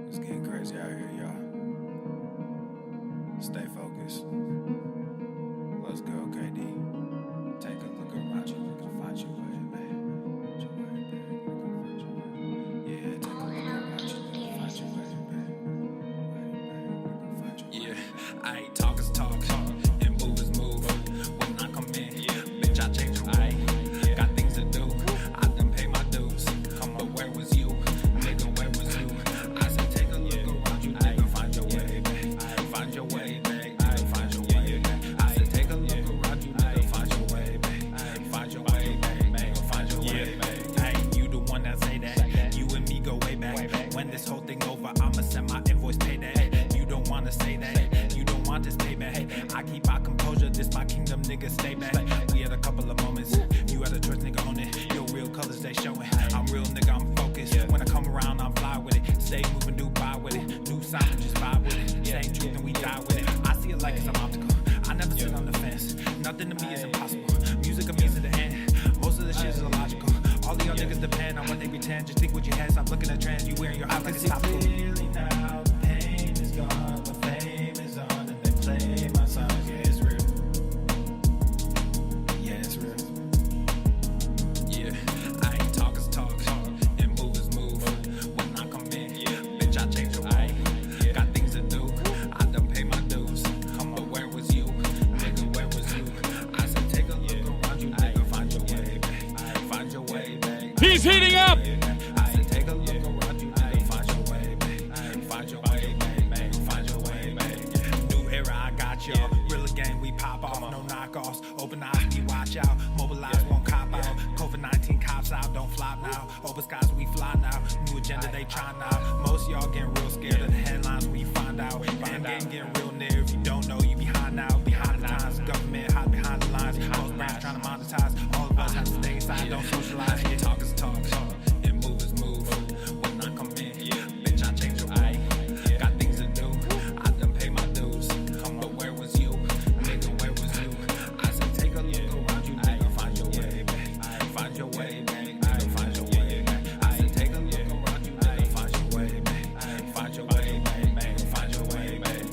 It's getting crazy out here, y'all. Stay focused. Let's go, Candi. Take a look around you, look and find your way, man. Find your way, man. Find your way. Yeah, take a look around you, look and find your way, man. Find your way. Yeah, I ain't talk is talk, and move is move. When I come in, bitch, I change the way. Got things to do, I done pay my dues. But where was you? Nigga, where was you? I said take a look around you, nigga, find your way, babe. Find your way, babe. Find your way, babe. I said take a look around you, nigga, find your way, babe. Find your way, babe. Find your way, babe. Hey, you the one that say that. You and me go way back. When this whole thing over, I'ma send my invoice, pay that. You don't wanna say that. You don't want this payback. I keep my composure, this my kingdom, nigga, stay back. We had a couple of moments, you had a choice, nigga, on it. Your real colors, they showing. I'm real, nigga, I'm focused. When I come around, I'm fly with it. Stay moving, do buy with it. New sound, just vibe with it. Same truth and we die with it. I see it like it's an obstacle. I never sit on the fence. Nothing to me is impossible. Music of me to the end. Most of the shit is illogical. All of y'all niggas depend on what they pretend. Just think what you had, stop looking at trends. You wearing your eyes like it's topical. Now the pain is gone, the fame is on, and they play my songs. Yeah, it's real. Yeah, it's real. Yeah, I ain't talk is talk, and move is move. When I come in, bitch, I change the way. Got things to do, I done pay my dues. But where was you? Nigga, where was you? I said take a look around you, nigga, find your way, babe. Find your way, babe. He's heating up! I said take a look around you, nigga, find your way, babe. Find your way, babe. Find your way, babe. New era, I got y'all. Real again, we pop off, no knockoffs. Open eyes, we watch out. Mobilize, won't cop out. COVID-19 cops out, don't flop now. Open skies, we fly now. New agenda, they try now. Most y'all getting real scared of the headlines when you find out. End game getting real near. If you don't know, you behind now. Behind the times, government hide behind the lines. Most brands trying to monetize. All of us have to stay inside, don't socialize. Talk is talk, and move is move. When I come in, bitch, I change the way. Got things to do, I done pay my dues. But where was you? Nigga, where was you? I said take a look around you, nigga, find your way, babe. Find your way, babe. Find your way, babe. I said take a look around you, nigga, find your way, babe. Find your way, babe. Find your way, babe.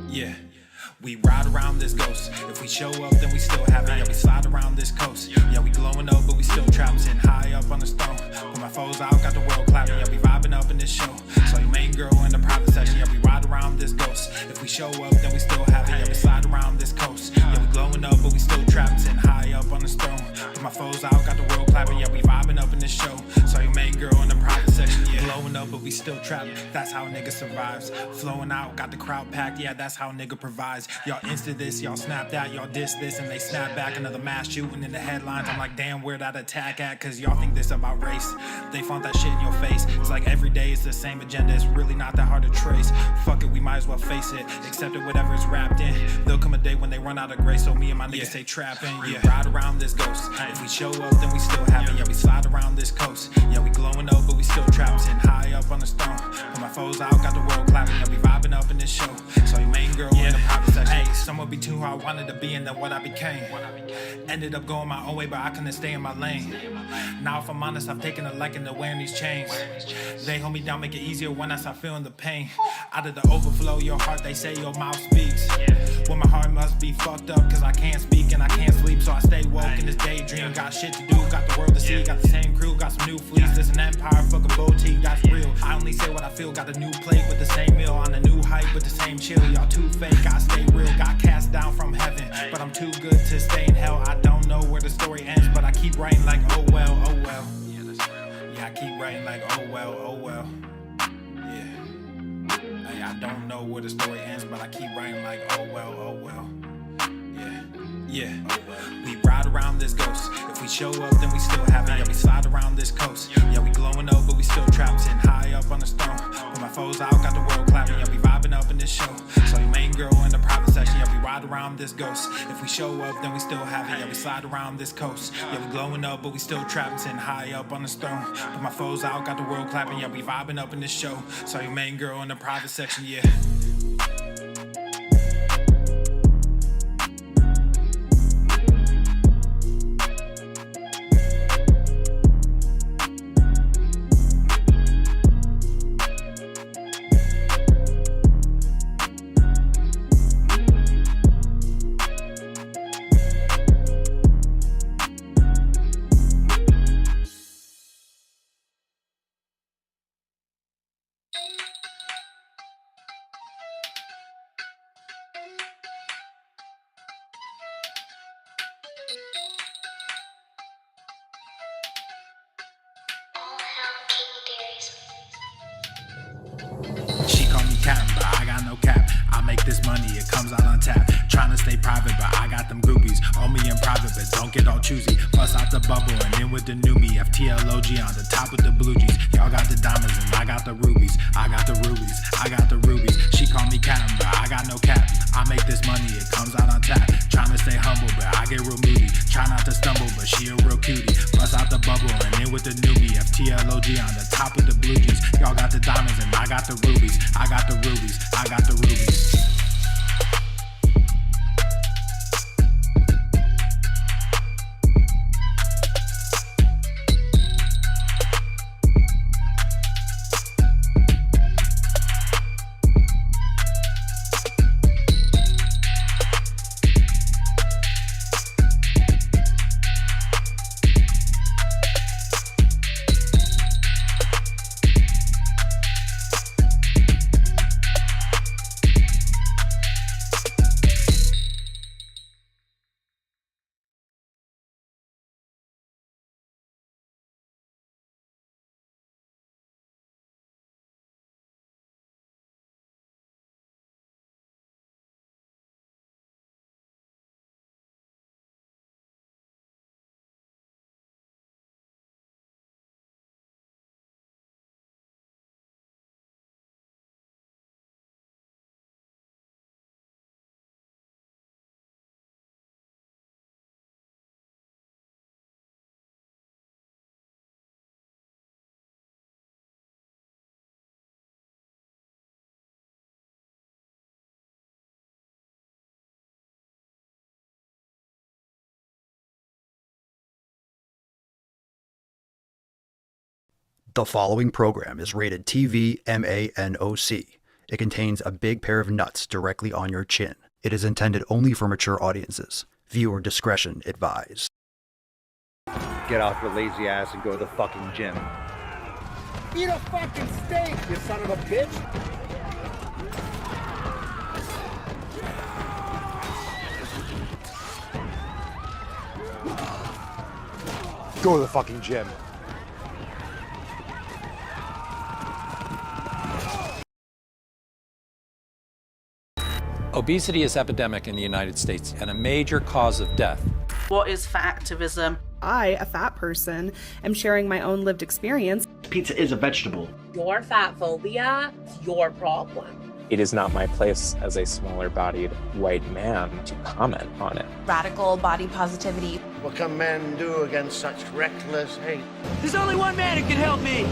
Yeah, we ride around this ghost. If we show up, then we still have it. Yeah, we slide around this coast. Yeah, we glowing up, but we still trapped. Sitting high up on the stone. Put my foes out, got the world clapping. Yeah, we vibing up in this show. So your main girl in the private section. Yeah, we ride around this ghost. If we show up, then we still have it. Yeah, we slide around this coast. Yeah, we glowing up, but we still trapped. Sitting high up on the stone. Put my foes out, got the world clapping. Yeah, we vibing up in this show. So your main girl in the private section. Yeah, glowing up, but we still trapped. That's how a nigga survives. Flowing out, got the crowd packed. Yeah, that's how a nigga provides. Y'all insta this, y'all snap that, y'all diss this, and they snap back. Another mass shooting in the headlines. I'm like, damn, where that attack at? Cause y'all think this about race. They font that shit in your face. It's like every day it's the same agenda. It's really not that hard to trace. Fuck it, we might as well face it. Accept it, whatever it's wrapped in. There'll come a day when they run out of grace. So me and my niggas stay trapping. Yeah, ride around this ghost. If we show up, then we still have it. Yeah, we slide around this coast. Yeah, we glowing up, but we still trapped. Sitting high up on the stone. Put my foes out, got the world clapping. Yeah, we vibing up in this show. So your main girl in the private section. Hey, someone be too who I wanted to be and then what I became. Ended up going my own way, but I couldn't stay in my lane. Now if I'm honest, I've taken a liking to wearing these chains. They hold me down, make it easier when I start feeling the pain. Out of the overflow, your heart, they say your mouth speaks. Well, my heart must be fucked up, cause I can't speak and I can't sleep. So I stay woke in this daydream. Got shit to do, got the world to see. Got the same crew, got some new fleets. There's an empire, fuck a boutique, that's real. I only say what I feel, got a new plate with the same meal. On a new hype with the same chill. Y'all too fake, I stay real. Got cast down from heaven, but I'm too good to stay in hell. I don't know where the story ends, but I keep writing like oh well, oh well. Yeah, I keep writing like oh well, oh well. Yeah, hey, I don't know where the story ends, but I keep writing like oh well, oh well. Yeah, we ride around this ghost. If we show up, then we still have it. Yeah, we slide around this coast. Yeah, we glowing up, but we still trapped. Sitting high up on the stone. Put my foes out, got the world clapping. Yeah, we vibing up in this show. So your main girl in the private section. Yeah, we ride ride around this ghost. If we show up, then we still have it. Yeah, we slide around this coast. Yeah, we glowing up, but we still trapping, sitting high up on the throne. Put my foes out, got the world clapping. Yeah, we vibing up in this show. Saw your main girl in the private section, yeah. She call me Captain, but I got no cap. I make this money, it comes out on tap. Tryna stay private, but I got them groupies. Own me in private, but don't get all choosy. Bust out the bubble and in with the new me. FTLOG on the top with the blue G's. Y'all got the diamonds and I got the rubies. I got the rubies, I got the rubies. She call me Captain, but I got no cap. I make this money, it comes out on tap. Tryna stay humble, but I get real moody. Try not to stumble, but she a real cutie. Bust out the bubble and in with the new me. FTLOG on the top with the blue G's. Y'all got the diamonds and I got the rubies. I got the rubies, I got the rubies. The following program is rated TV MANOC. It contains a big pair of nuts directly on your chin. It is intended only for mature audiences. Viewer discretion advised. Get off your lazy ass and go to the fucking gym. Eat a fucking steak, you son of a bitch! Go to the fucking gym. Obesity is epidemic in the United States and a major cause of death. What is fat activism? I, a fat person, am sharing my own lived experience. Pizza is a vegetable. Your fat phobia is your problem. It is not my place as a smaller-bodied white man to comment on it. Radical body positivity. What can men do against such reckless hate? There's only one man who can help me.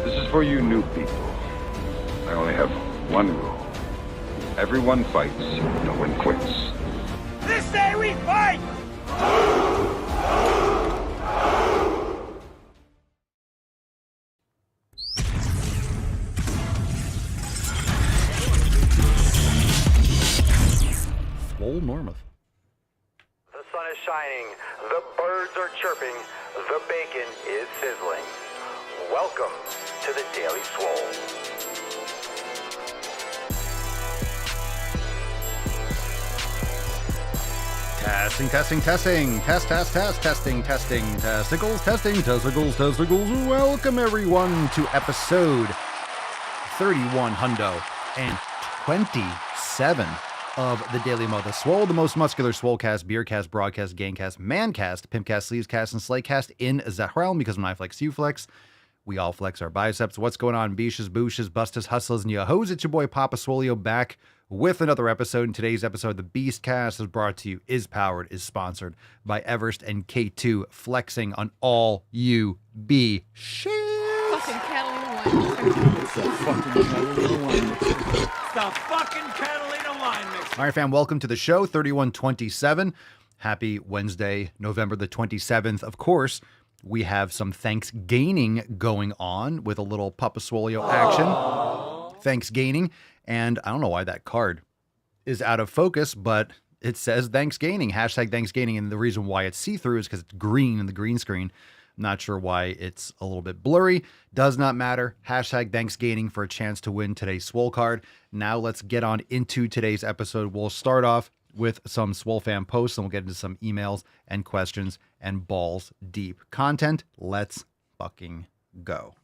This is for you new people. I only have one rule. Everyone fights, no one quits. This day we fight! Swole Normath. The sun is shining, the birds are chirping, the bacon is sizzling. Welcome to the Daily Swole. Testing. Testing, testicles. Welcome everyone to episode 31 hundo and 27 of the Daily Mo. The Swole, the most muscular Swolecast, Beercast, Broadcast, Gangcast, Mancast, Pimpcast, Sleevescast, and Slaycast in the realm, because when I flex, you flex. We all flex our biceps. What's going on, beaches, booshes, bustas, hustlers, and yo-hos? It's your boy Papa Swolio back with another episode. In today's episode, the Beastcast is brought to you, is powered, is sponsored by Everest and K2, flexing on all you be shit. Fucking Catalina wine. It's the fucking Catalina wine mixer. It's the fucking Catalina wine mixer. All right, fam, welcome to the show, 3127. Happy Wednesday, November the 27th. Of course, we have some Thanksgiving going on with a little Papa Swolio action. Thanksgiving. And I don't know why that card is out of focus, but it says Thanksgiving, hashtag Thanksgiving. And the reason why it's see-through is because it's green in the green screen. I'm not sure why it's a little bit blurry. Does not matter. Hashtag Thanksgiving for a chance to win today's Swole card. Now let's get on into today's episode. We'll start off with some Swole fan posts, and we'll get into some emails and questions and balls deep content. Let's fucking go.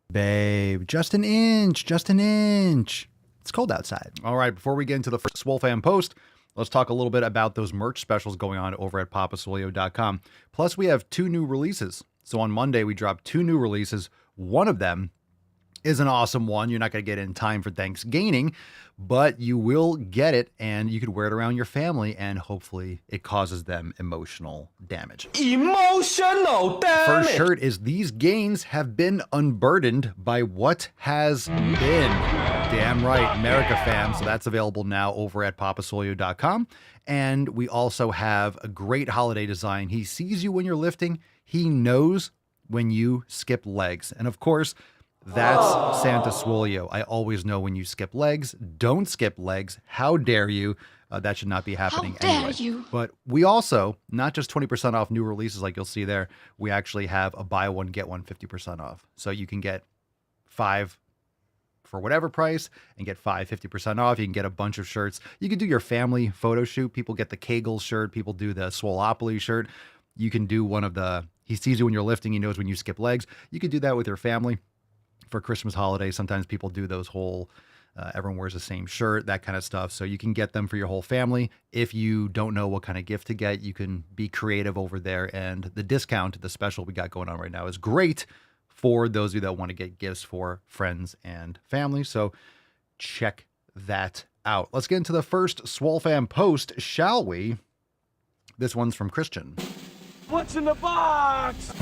Babe, just an inch. It's cold outside. All right, before we get into the first Swole fan post, let's talk a little bit about those merch specials going on over at papaswolio.com. Plus, we have 2 new releases. So on Monday, we dropped 2 new releases. One of them is an awesome one. You're not going to get it in time for Thanksgiving, but you will get it, and you could wear it around your family, and hopefully it causes them emotional damage. Emotional damage! First shirt is these gains have been unburdened by what has been. Damn right, America fam. So that's available now over at papaswolio.com. And we also have a great holiday design. He sees you when you're lifting. He knows when you skip legs. And of course, that's Santa Swolio. I always know when you skip legs. Don't skip legs. How dare you? That should not be happening anyway. You? But we also, not just 20% off new releases like you'll see there, we actually have a buy one, get one 50% off. So you can get 5 for whatever price and get 5 50% off. You can get a bunch of shirts. You can do your family photo shoot. People get the Kegel shirt. People do the Swoleopoly shirt. You can do one of the, he sees you when you're lifting. He knows when you skip legs. You can do that with your family. For Christmas holiday, sometimes people do those whole, everyone wears the same shirt, that kind of stuff. So you can get them for your whole family. If you don't know what kind of gift to get, you can be creative over there. And the discount, the special we got going on right now is great for those of you that want to get gifts for friends and family. So check that out. Let's get into the first Swole fan post, shall we? This one's from Christian. What's in the box?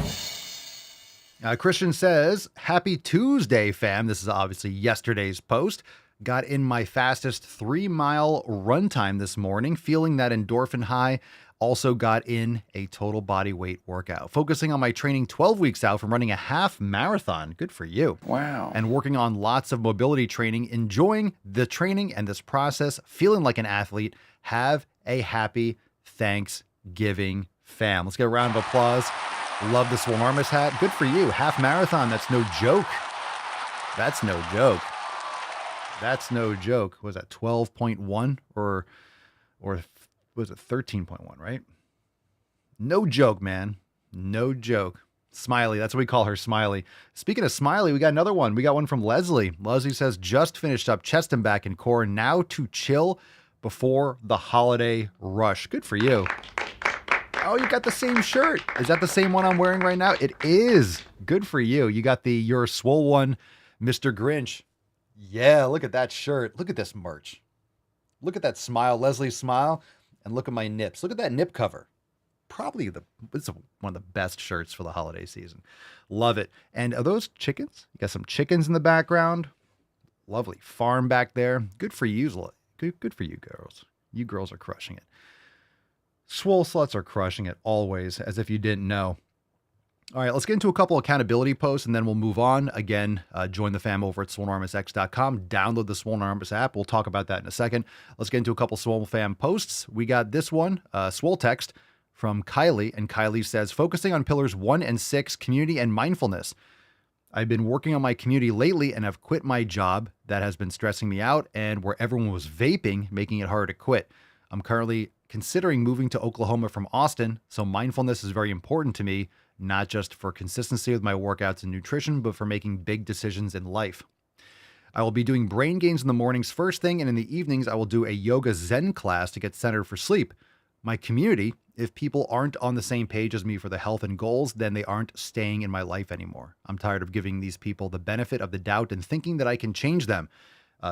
Christian says, happy Tuesday, fam. This is obviously yesterday's post. Got in my fastest 3-mile run time this morning, feeling that endorphin high. Also got in a total body weight workout. Focusing on my training 12 weeks out from running a half marathon. Good for you. Wow. And working on lots of mobility training, enjoying the training and this process, feeling like an athlete. Have a happy Thanksgiving, fam. Let's get a round of applause. Love the Swolenormous hat. Good for you. Half marathon. That's no joke. That's no joke. That's no joke. Was that 12.1 or was it 13.1, right? No joke, man. No joke. Smiley. That's what we call her, Smiley. Speaking of Smiley, we got another one. We got one from Leslie. Leslie says, just finished up chest and back and core. Now to chill before the holiday rush. Good for you. Oh, you got the same shirt. Is that the same one I'm wearing right now? It is. Good for you. You got your Swole one, Mr. Grinch. Yeah, look at that shirt. Look at this merch. Look at that smile, Leslie's smile, and look at my nips. Look at that nip cover. Probably it's one of the best shirts for the holiday season. Love it. And are those chickens? You got some chickens in the background. Lovely farm back there. Good for you. Good for you, girls. You girls are crushing it. Swole sluts are crushing it always, as if you didn't know. All right, let's get into a couple accountability posts, and then we'll move on. Again, join the fam over at swolenormousx.com. Download the Swolenormous app. We'll talk about that in a second. Let's get into a couple Swole fam posts. We got this one, Swole text from Kylie, and Kylie says, focusing on pillars 1 and 6, community and mindfulness. I've been working on my community lately and have quit my job that has been stressing me out and where everyone was vaping, making it hard to quit. I'm currently considering moving to Oklahoma from Austin, so mindfulness is very important to me, not just for consistency with my workouts and nutrition, but for making big decisions in life. I will be doing brain gains in the mornings first thing, and in the evenings, I will do a yoga Zen class to get centered for sleep. My community, if people aren't on the same page as me for the health and goals, then they aren't staying in my life anymore. I'm tired of giving these people the benefit of the doubt and thinking that I can change them.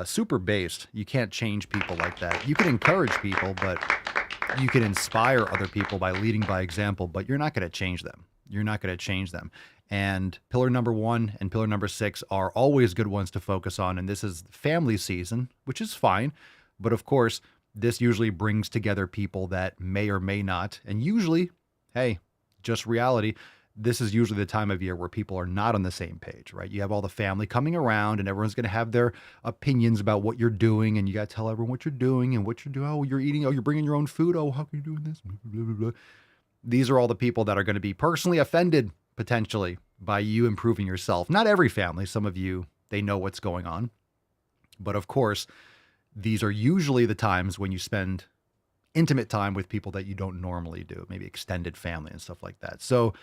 super based. You can't change people like that. You can encourage people, but you can inspire other people by leading by example, but you're not going to change them. You're not going to change them. And pillar number 1 and pillar number 6 are always good ones to focus on. And this is family season, which is fine. But of course, this usually brings together people that may or may not. And usually, hey, just reality, this is usually the time of year where people are not on the same page, right? You have all the family coming around and everyone's going to have their opinions about what you're doing. And you got to tell everyone what you're doing and what you're doing. Oh, you're eating. Oh, you're bringing your own food. Oh, how can you doing this? Blah, blah, blah. These are all the people that are going to be personally offended potentially by you improving yourself. Not every family. Some of you, they know what's going on. But of course, these are usually the times when you spend intimate time with people that you don't normally do, maybe extended family and stuff like that. So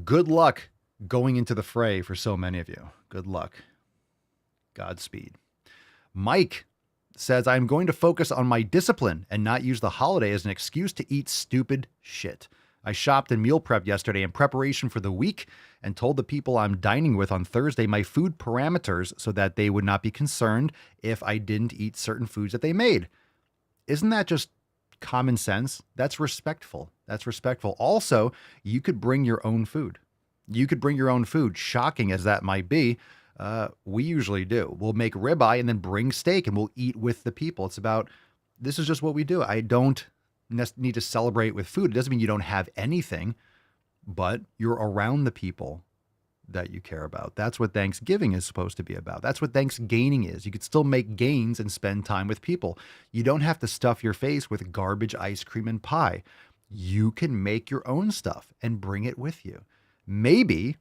good luck going into the fray for so many of you. Good luck. Godspeed. Mike says, I'm going to focus on my discipline and not use the holiday as an excuse to eat stupid shit. I shopped and meal prepped yesterday in preparation for the week and told the people I'm dining with on Thursday my food parameters so that they would not be concerned if I didn't eat certain foods that they made. Isn't that just common sense? That's respectful. That's respectful. Also, you could bring your own food. You could bring your own food, shocking as that might be. We usually do. We'll make ribeye and then bring steak and we'll eat with the people. This is just what we do. I don't need to celebrate with food. It doesn't mean you don't have anything, but you're around the people that you care about. That's what Thanksgiving is supposed to be about. That's what Thanksgaining is. You could still make gains and spend time with people. You don't have to stuff your face with garbage ice cream and pie. You can make your own stuff and bring it with you. Maybe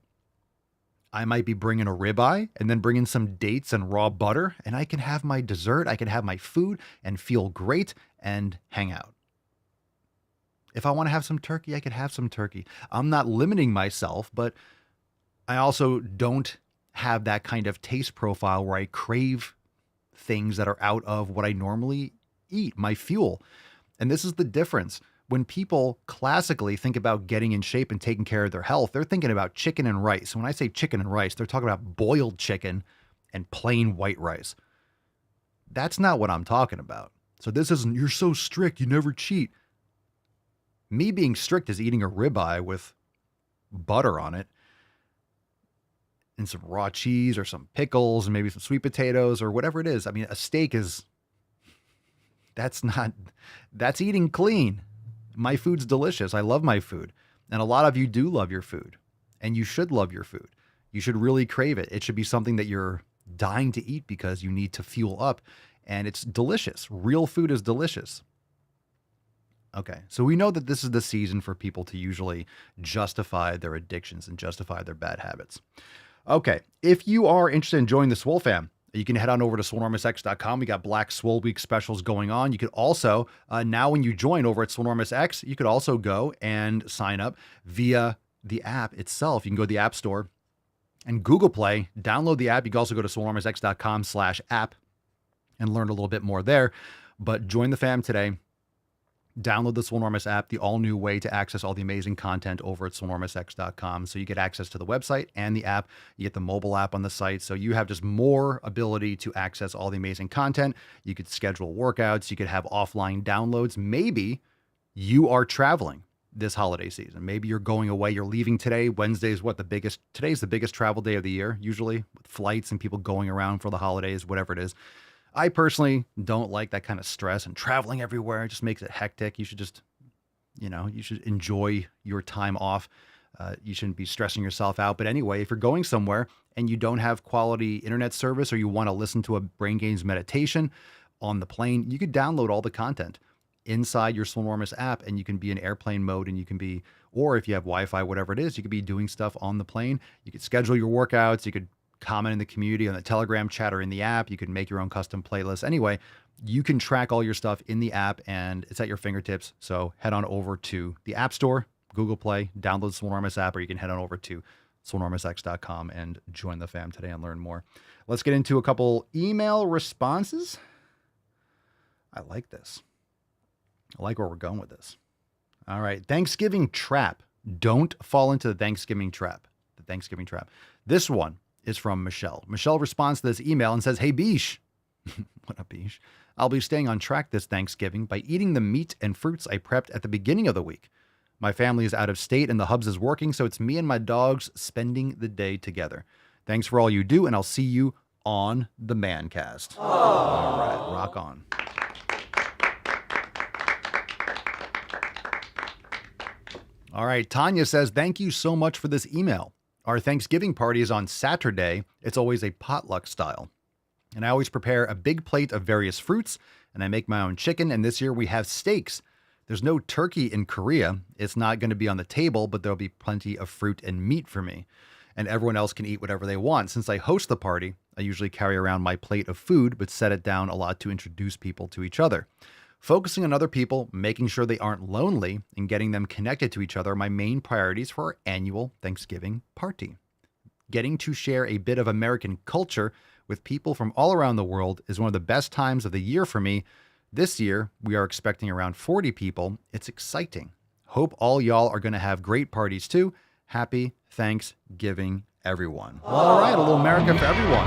I might be bringing a ribeye and then bringing some dates and raw butter, and I can have my dessert. I can have my food and feel great and hang out. If I want to have some turkey, I could have some turkey. I'm not limiting myself, but I also don't have that kind of taste profile where I crave things that are out of what I normally eat, my fuel. And this is the difference. When people classically think about getting in shape and taking care of their health, they're thinking about chicken and rice. When I say chicken and rice, they're talking about boiled chicken and plain white rice. That's not what I'm talking about. So this isn't, you're so strict, you never cheat. Me being strict is eating a ribeye with butter on it and some raw cheese or some pickles and maybe some sweet potatoes or whatever it is. I mean, a steak that's eating clean. My food's delicious. I love my food. And a lot of you do love your food, and you should love your food. You should really crave it. It should be something that you're dying to eat because you need to fuel up, and it's delicious. Real food is delicious. Okay, so we know that this is the season for people to usually justify their addictions and justify their bad habits. Okay, if you are interested in joining the Swole fam, you can head on over to swolenormousx.com. We got Black Swole Week specials going on. You could also, now when you join over at swolenormousx, you could also go and sign up via the app itself. You can go to the App Store and Google Play, download the app. You can also go to swolenormousx.com/app and learn a little bit more there. But join the fam today. Download the Swolenormous app, the all-new way to access all the amazing content over at swolenormousx.com. So you get access to the website and the app. You get the mobile app on the site. So you have just more ability to access all the amazing content. You could schedule workouts. You could have offline downloads. Maybe you are traveling this holiday season. Maybe you're going away. You're leaving today. Wednesday is today's the biggest travel day of the year, usually, with flights and people going around for the holidays, whatever it is. I personally don't like that kind of stress and traveling everywhere. It just makes it hectic. You should just, you should enjoy your time off. You shouldn't be stressing yourself out. But anyway, if you're going somewhere and you don't have quality internet service or you want to listen to a Brain Games meditation on the plane, you could download all the content inside your Swolenormous app and you can be in airplane mode and you can be, or if you have Wi-Fi, whatever it is, you could be doing stuff on the plane. You could schedule your workouts. You could comment in the community on the Telegram chat or in the app. You can make your own custom playlist. Anyway, you can track all your stuff in the app and it's at your fingertips. So head on over to the App Store, Google Play, download the Swolenormous app, or you can head on over to swolenormousx.com and join the fam today and learn more. Let's get into a couple email responses. I like this. I like where we're going with this. All right. Thanksgiving trap. Don't fall into the Thanksgiving trap. This one is from Michelle. Michelle responds to this email and says, "Hey, Beesh, What a beach. I'll be staying on track this Thanksgiving by eating the meat and fruits I prepped at the beginning of the week. My family is out of state and the hubs is working, so it's me and my dogs spending the day together. Thanks for all you do, and I'll see you on the Mancast. All right, rock on. All right, Tanya says, thank you so much for this email. Our Thanksgiving party is on Saturday. It's always a potluck style. And I always prepare a big plate of various fruits, and I make my own chicken, and this year we have steaks. There's no turkey in Korea. It's not going to be on the table, but there'll be plenty of fruit and meat for me. And everyone else can eat whatever they want. Since I host the party, I usually carry around my plate of food, but set it down a lot to introduce people to each other. Focusing on other people, making sure they aren't lonely, and getting them connected to each other are my main priorities for our annual Thanksgiving party. Getting to share a bit of American culture with people from all around the world is one of the best times of the year for me. This year, we are expecting around 40 people. It's exciting. Hope all y'all are going to have great parties too. Happy Thanksgiving, everyone. All right, a little America for everyone.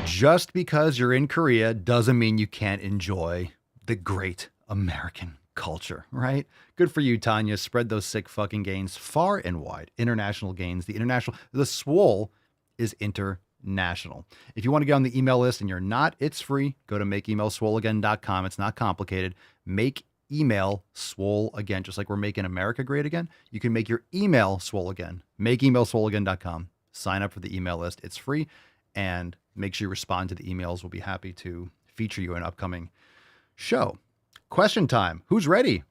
Just because you're in Korea doesn't mean you can't enjoy the great American culture, right? Good for you, Tanya. Spread those sick fucking gains far and wide. International gains. The Swole is international. If you want to get on the email list and you're not, it's free. Go to makeemailswoleagain.com. It's not complicated. Make email swole again, just like we're making America great again. You can make your email swole again. Makeemailswoleagain.com. Sign up for the email list. It's free. And make sure you respond to the emails. We'll be happy to feature you in an upcoming show. Question time. Who's ready?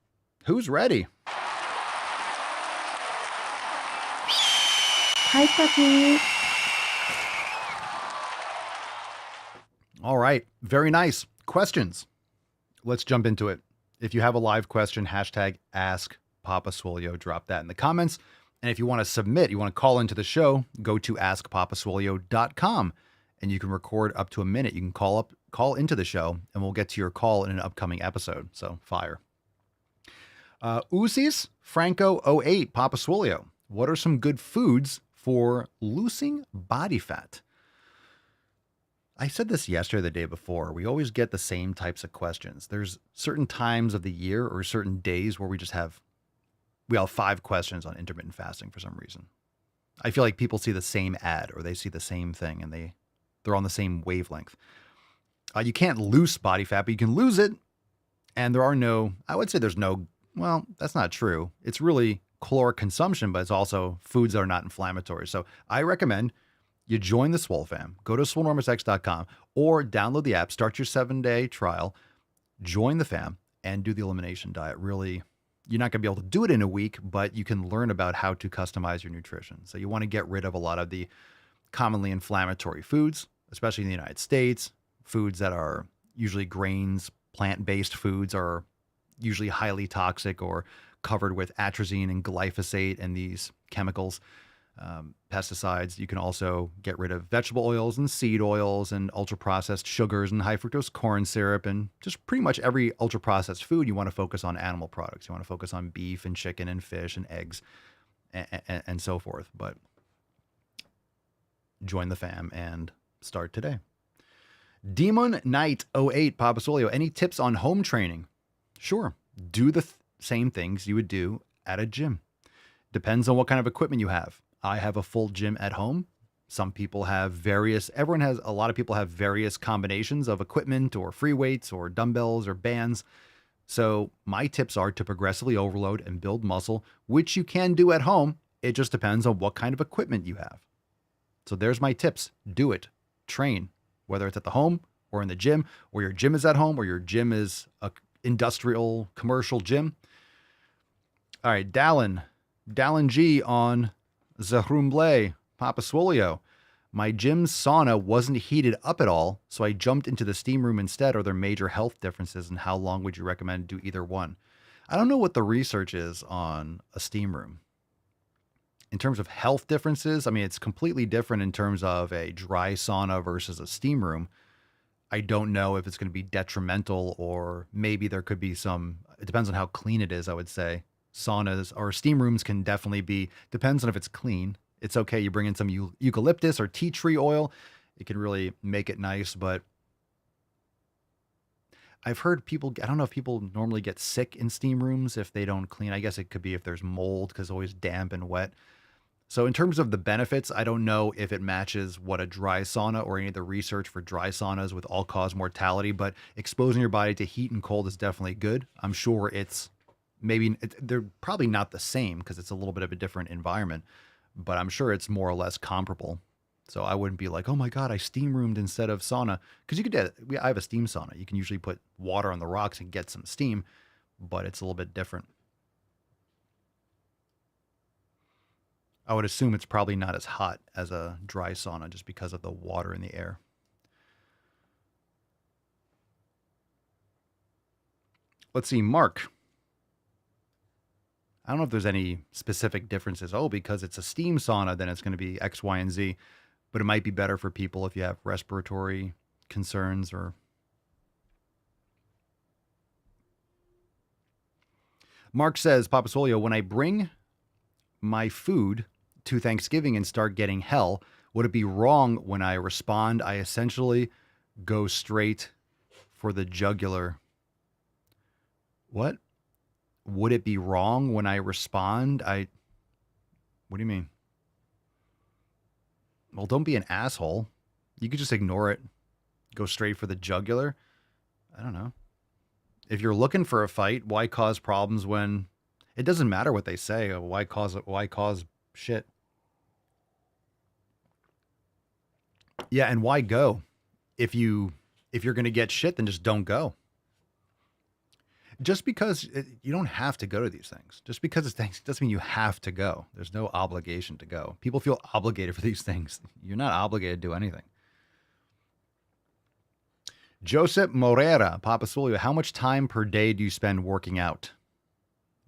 Who's ready? Hi, puppy. All right. Very nice. Questions. Let's jump into it. If you have a live question, hashtag Ask Papa Swolio. Drop that in the comments. And if you want to submit, you want to call into the show, go to askpapaswolio.com and you can record up to a minute. You can call into the show, and we'll get to your call in an upcoming episode. So fire. Uzis Franco 08 Papa Swolio. What are some good foods for losing body fat? I said this yesterday, the day before. We always get the same types of questions. There's certain times of the year or certain days where we have 5 questions on intermittent fasting for some reason. I feel like people see the same ad or they see the same thing and they're on the same wavelength. You can't lose body fat, but you can lose it. And that's not true. It's really caloric consumption, but it's also foods that are not inflammatory. So I recommend you join the Swole fam. Go to swolenormousx.com or download the app, start your 7-day trial, join the fam, and do the elimination diet. Really, you're not going to be able to do it in a week, but you can learn about how to customize your nutrition. So you want to get rid of a lot of the commonly inflammatory foods, especially in the United States. Foods that are usually grains, plant-based foods are usually highly toxic or covered with atrazine and glyphosate and these chemicals, pesticides. You can also get rid of vegetable oils and seed oils and ultra-processed sugars and high fructose corn syrup and just pretty much every ultra-processed food. You want to focus on animal products. You want to focus on beef and chicken and fish and eggs and so forth. But join the fam and start today. Demon Knight 08 Papa Swolio. Any tips on home training? Sure. Do the same things you would do at a gym. Depends on what kind of equipment you have. I have a full gym at home. A lot of people have various combinations of equipment or free weights or dumbbells or bands. So my tips are to progressively overload and build muscle, which you can do at home. It just depends on what kind of equipment you have. So there's my tips. Do it. Train, whether it's at the home or in the gym, or your gym is at home, or your gym is a industrial commercial gym. All right, Dallin G on Zahumble, Papa Swolio. My gym's sauna wasn't heated up at all, so I jumped into the steam room instead. Are there major health differences, and how long would you recommend to do either one? I don't know what the research is on a steam room. In terms of health differences, I mean, it's completely different in terms of a dry sauna versus a steam room. I don't know if it's going to be detrimental, or maybe there could be it depends on how clean it is, I would say. Saunas or steam rooms can definitely depends on if it's clean. It's okay. You bring in some eucalyptus or tea tree oil It can really make it nice, but I've heard people, I don't know if people normally get sick in steam rooms if they don't clean. I guess it could be if there's mold because it's always damp and wet. So in terms of the benefits, I don't know if it matches what a dry sauna or any of the research for dry saunas with all-cause mortality, but exposing your body to heat and cold is definitely good. I'm sure they're probably not the same because it's a little bit of a different environment, but I'm sure it's more or less comparable. So I wouldn't be like, oh my God, I steam roomed instead of sauna. Because you could I have a steam sauna. You can usually put water on the rocks and get some steam, but it's a little bit different. I would assume it's probably not as hot as a dry sauna just because of the water in the air. Let's see, Mark. I don't know if there's any specific differences. Oh, because it's a steam sauna, then it's going to be X, Y, and Z. But it might be better for people if you have respiratory concerns or... Mark says, Papa Solio, when I bring my food to Thanksgiving and start getting hell, would it be wrong when I respond? I essentially go straight for the jugular. What? Would it be wrong when I respond? What do you mean? Well, don't be an asshole. You could just ignore it. Go straight for the jugular. I don't know. If you're looking for a fight, why cause problems when it doesn't matter what they say? Why cause shit? Yeah, and why go? If you're going to get shit, then just don't go. Just because you don't have to go to these things. Just because it's things doesn't mean you have to go. There's no obligation to go. People feel obligated for these things. You're not obligated to do anything. Joseph Morera, Papa Solio, how much time per day do you spend working out?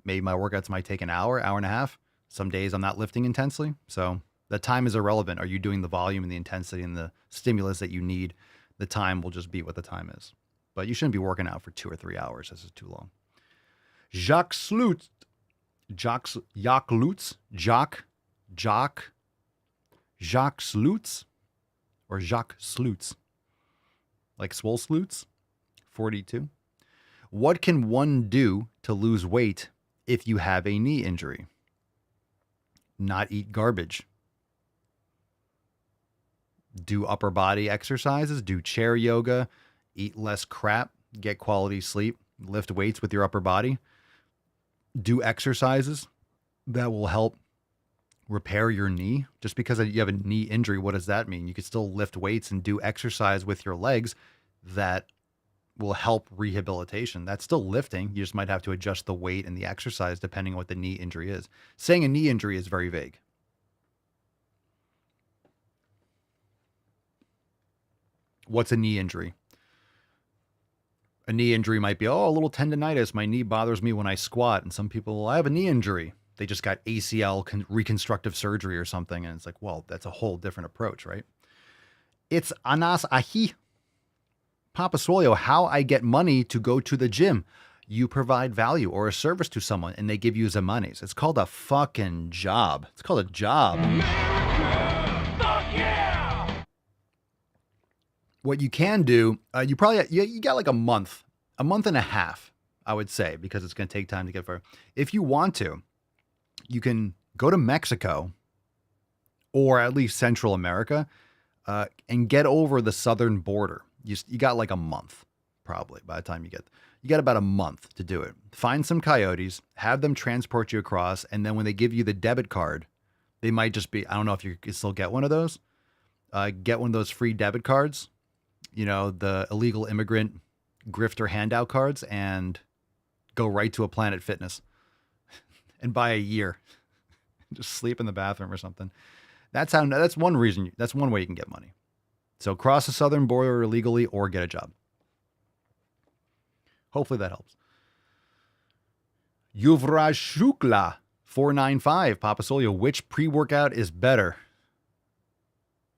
Maybe my workouts might take an hour, hour and a half. Some days I'm not lifting intensely. So the time is irrelevant. Are you doing the volume and the intensity and the stimulus that you need? The time will just be what the time is. But you shouldn't be working out for 2 or 3 hours. This is too long. Jacques Slutz. Jacques Slutz? Or Jacques Slutz? Like Swole Slutz? 42. What can one do to lose weight if you have a knee injury? Not eat garbage. Do upper body exercises. Do chair yoga. Eat less crap, get quality sleep, lift weights with your upper body, do exercises that will help repair your knee. Just because you have a knee injury, what does that mean? You can still lift weights and do exercise with your legs that will help rehabilitation. That's still lifting. You just might have to adjust the weight and the exercise depending on what the knee injury is. Saying a knee injury is very vague. What's a knee injury? A knee injury might be, a little tendonitis. My knee bothers me when I squat. And some people, I have a knee injury. They just got ACL reconstructive surgery or something. And it's like, well, that's a whole different approach, right? It's Anas Ahi. Papa Solio, how I get money to go to the gym. You provide value or a service to someone and they give you the monies. It's called a fucking job. It's called a job. America, fuck yeah! What you can do, you got like a month and a half, I would say, because it's going to take time to get far. If you want to, you can go to Mexico or at least Central America and get over the southern border. You got like a month, probably, by the time you got about a month to do it. Find some coyotes, have them transport you across, and then when they give you the debit card, they might just be, I don't know if you can still get one of those. Get one of those free debit cards. You know, the illegal immigrant grifter handout cards, and go right to a Planet Fitness and buy a year. Just sleep in the bathroom or something. That's one reason. That's one way you can get money. So cross the southern border illegally or get a job. Hopefully that helps. Yuvraj Shukla 495, Papa Solio, which pre-workout is better?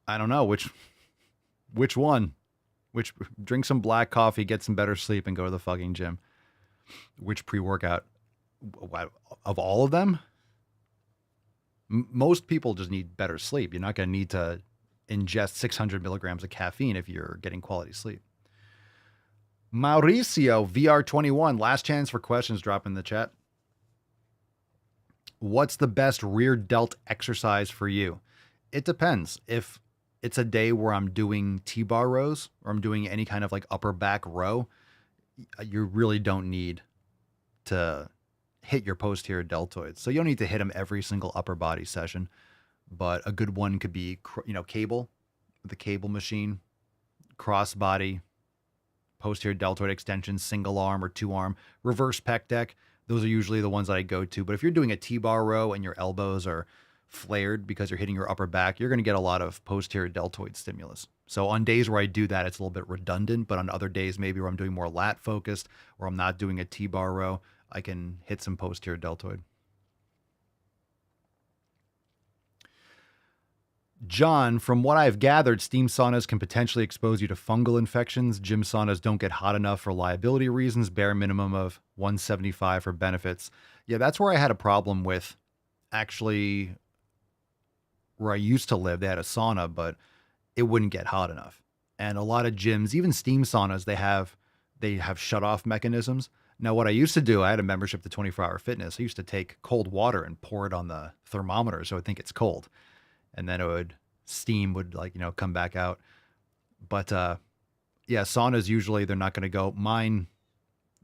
I don't know which one. Drink some black coffee, get some better sleep, and go to the fucking gym. Which pre-workout? Of all of them? Most people just need better sleep. You're not going to need to ingest 600 milligrams of caffeine if you're getting quality sleep. Mauricio VR21, last chance for questions. Drop in the chat. What's the best rear delt exercise for you? It depends. If it's a day where I'm doing T-bar rows or I'm doing any kind of like upper back row, you really don't need to hit your posterior deltoids. So you don't need to hit them every single upper body session, but a good one could be, cable, the cable machine, cross body, posterior deltoid extension, single arm or two arm, reverse pec deck. Those are usually the ones that I go to. But if you're doing a T-bar row and your elbows are flared because you're hitting your upper back, you're going to get a lot of posterior deltoid stimulus. So on days where I do that, it's a little bit redundant, but on other days, maybe where I'm doing more lat focused or I'm not doing a T-bar row, I can hit some posterior deltoid. John, from what I've gathered, steam saunas can potentially expose you to fungal infections. Gym saunas don't get hot enough for liability reasons, bare minimum of 175 for benefits. Yeah, that's where I had a problem with actually where I used to live. They had a sauna, but it wouldn't get hot enough. And a lot of gyms, even steam saunas, they have shut-off mechanisms. Now, what I used to do, I had a membership to 24 Hour Fitness. I used to take cold water and pour it on the thermometer so I think it's cold. And then steam would come back out. But yeah, saunas usually they're not going to go. Mine,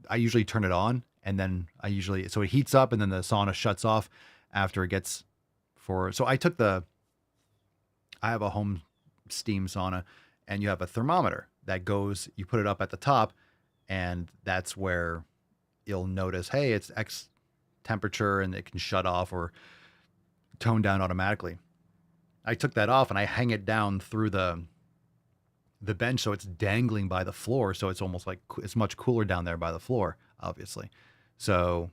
I usually turn it on and then so it heats up and then the sauna shuts off after it gets so I have a home steam sauna and you have a thermometer that goes, you put it up at the top and that's where you'll notice, hey, it's X temperature and it can shut off or tone down automatically. I took that off and I hang it down through the bench so it's dangling by the floor. So it's almost like it's much cooler down there by the floor, obviously. So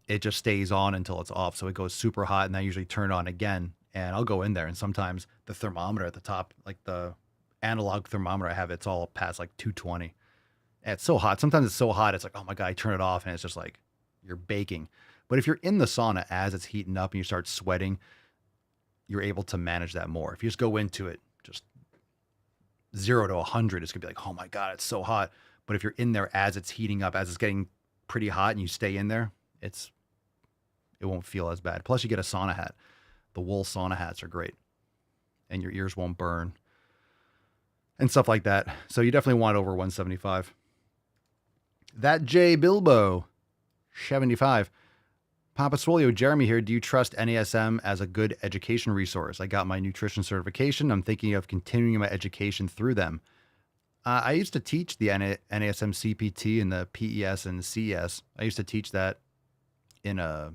it just stays on until it's off. So it goes super hot and I usually turn it on again and I'll go in there. And sometimes the thermometer at the top, like the analog thermometer I have, it's all past like 220. And it's so hot. Sometimes it's so hot. It's like, oh my God, I turn it off and it's just like you're baking. But if you're in the sauna as it's heating up and you start sweating, you're able to manage that more. If you just go into it, just 0 to 100, it's gonna be like, oh my God, it's so hot. But if you're in there as it's heating up, as it's getting pretty hot and you stay in there, it won't feel as bad. Plus you get a sauna hat. The wool sauna hats are great and your ears won't burn and stuff like that. So you definitely want over 175. That J Bilbo, 75. Papa Swolio, Jeremy here. Do you trust NASM as a good education resource? I got my nutrition certification. I'm thinking of continuing my education through them. I used to teach the NASM CPT and the PES and CES. I used to teach that in a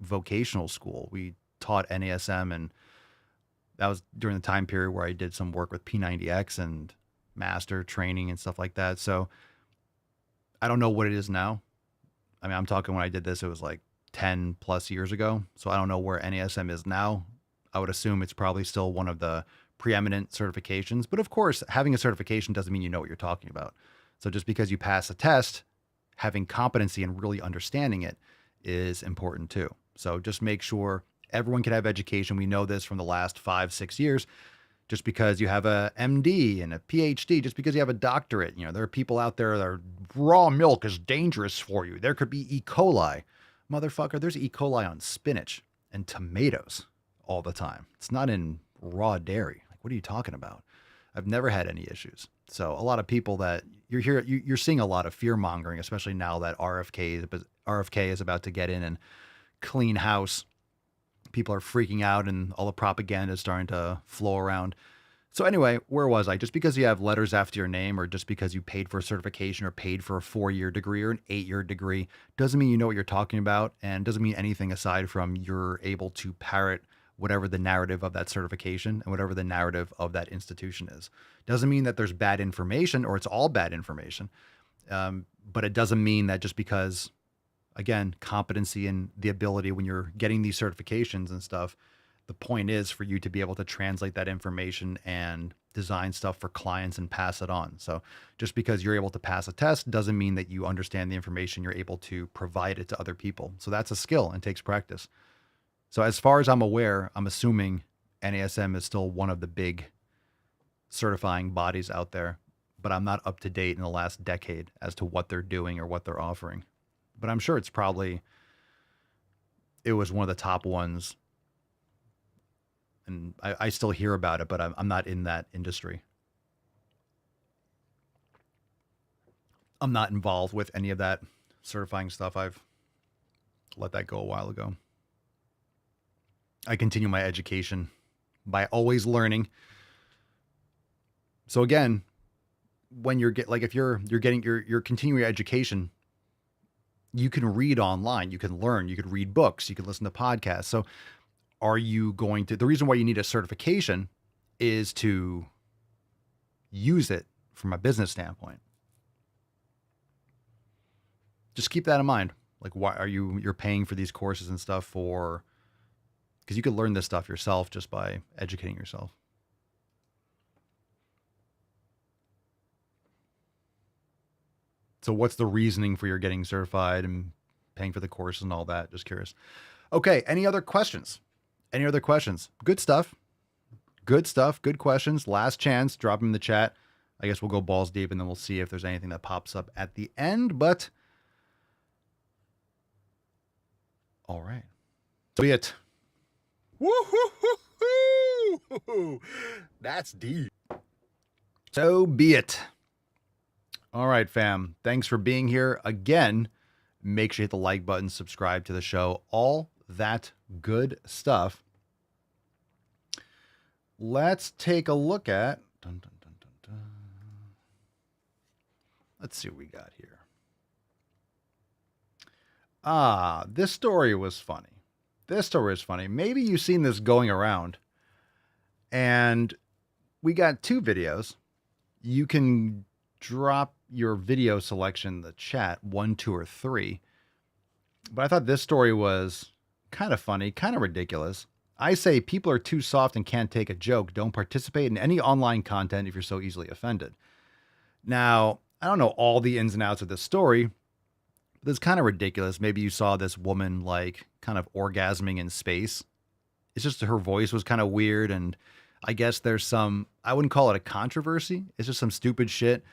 vocational school. We taught NASM, and that was during the time period where I did some work with P90X and master training and stuff like that. So I don't know what it is now. I mean, I'm talking when I did this, it was like 10 plus years ago. So I don't know where NASM is now. I would assume it's probably still one of the preeminent certifications. But of course, having a certification doesn't mean you know what you're talking about. So just because you pass a test, having competency and really understanding it is important too. So just make sure everyone can have education. We know this from the last 5-6 years. Just because you have a MD and a PhD, just because you have a doctorate, there are people out there that are raw milk is dangerous for you. There could be E. coli. Motherfucker, there's E. coli on spinach and tomatoes all the time. It's not in raw dairy. Like, what are you talking about? I've never had any issues. So a lot of people that you're seeing a lot of fear mongering, especially now that RFK is about to get in and clean house. People are freaking out and all the propaganda is starting to flow around. So anyway, where was I? Just because you have letters after your name or just because you paid for a certification or paid for a 4-year degree or an 8-year degree doesn't mean you know what you're talking about and doesn't mean anything aside from you're able to parrot whatever the narrative of that certification and whatever the narrative of that institution is. Doesn't mean that there's bad information or it's all bad information. But it doesn't mean that just because, again, competency and the ability when you're getting these certifications and stuff, the point is for you to be able to translate that information and design stuff for clients and pass it on. So just because you're able to pass a test doesn't mean that you understand the information, you're able to provide it to other people. So that's a skill and takes practice. So as far as I'm aware, I'm assuming NASM is still one of the big certifying bodies out there, but I'm not up to date in the last decade as to what they're doing or what they're offering. But I'm sure it was one of the top ones. And I still hear about it, but I'm not in that industry. I'm not involved with any of that certifying stuff. I've let that go a while ago. I continue my education by always learning. So again, when you're if you're continuing your education, you can read online, you can learn, you can read books, you can listen to podcasts. So are you going to, the reason why you need a certification is to use it from a business standpoint. Just keep that in mind. Like, why are you're paying for these courses and stuff because you could learn this stuff yourself just by educating yourself. So what's the reasoning for your getting certified and paying for the course and all that? Just curious. Okay. Any other questions? Good stuff. Good questions. Last chance. Drop them in the chat. I guess we'll go balls deep and then we'll see if there's anything that pops up at the end. But all right. So be it. Woo-hoo-hoo-hoo! That's deep. So be it. All right, fam. Thanks for being here. Again, make sure you hit the like button, subscribe to the show, all that good stuff. Let's take a look at... Let's see what we got here. This story was funny. Maybe you've seen this going around. And we got two videos. You can drop your video selection in the chat, 1, 2, or 3. But I thought this story was kind of funny, kind of ridiculous. I say people are too soft and can't take a joke. Don't participate in any online content if you're so easily offended. Now, I don't know all the ins and outs of this story. But it's kind of ridiculous. Maybe you saw this woman kind of orgasming in space. It's just her voice was kind of weird. And I guess there's I wouldn't call it a controversy. It's just some stupid shit.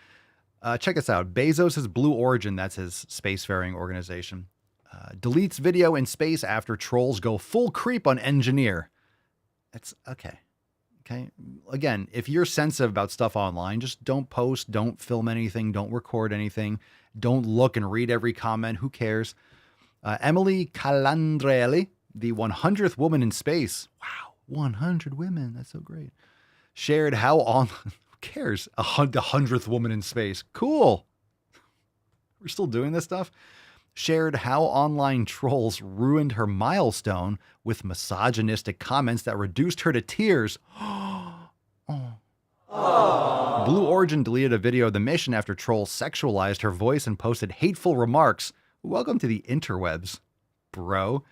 Check this out. Bezos' Blue Origin, that's his spacefaring organization, deletes video in space after trolls go full creep on engineer. It's okay. Okay. Again, if you're sensitive about stuff online, just don't post, don't film anything, don't record anything, don't look and read every comment. Who cares? Emily Calandrelli, the 100th woman in space. Wow. 100 women. That's so great. Shared how on... Who cares? The 100th woman in space. Cool. We're still doing this stuff. Shared how online trolls ruined her milestone with misogynistic comments that reduced her to tears. Blue Origin deleted a video of the mission after trolls sexualized her voice and posted hateful remarks. Welcome to the interwebs, bro.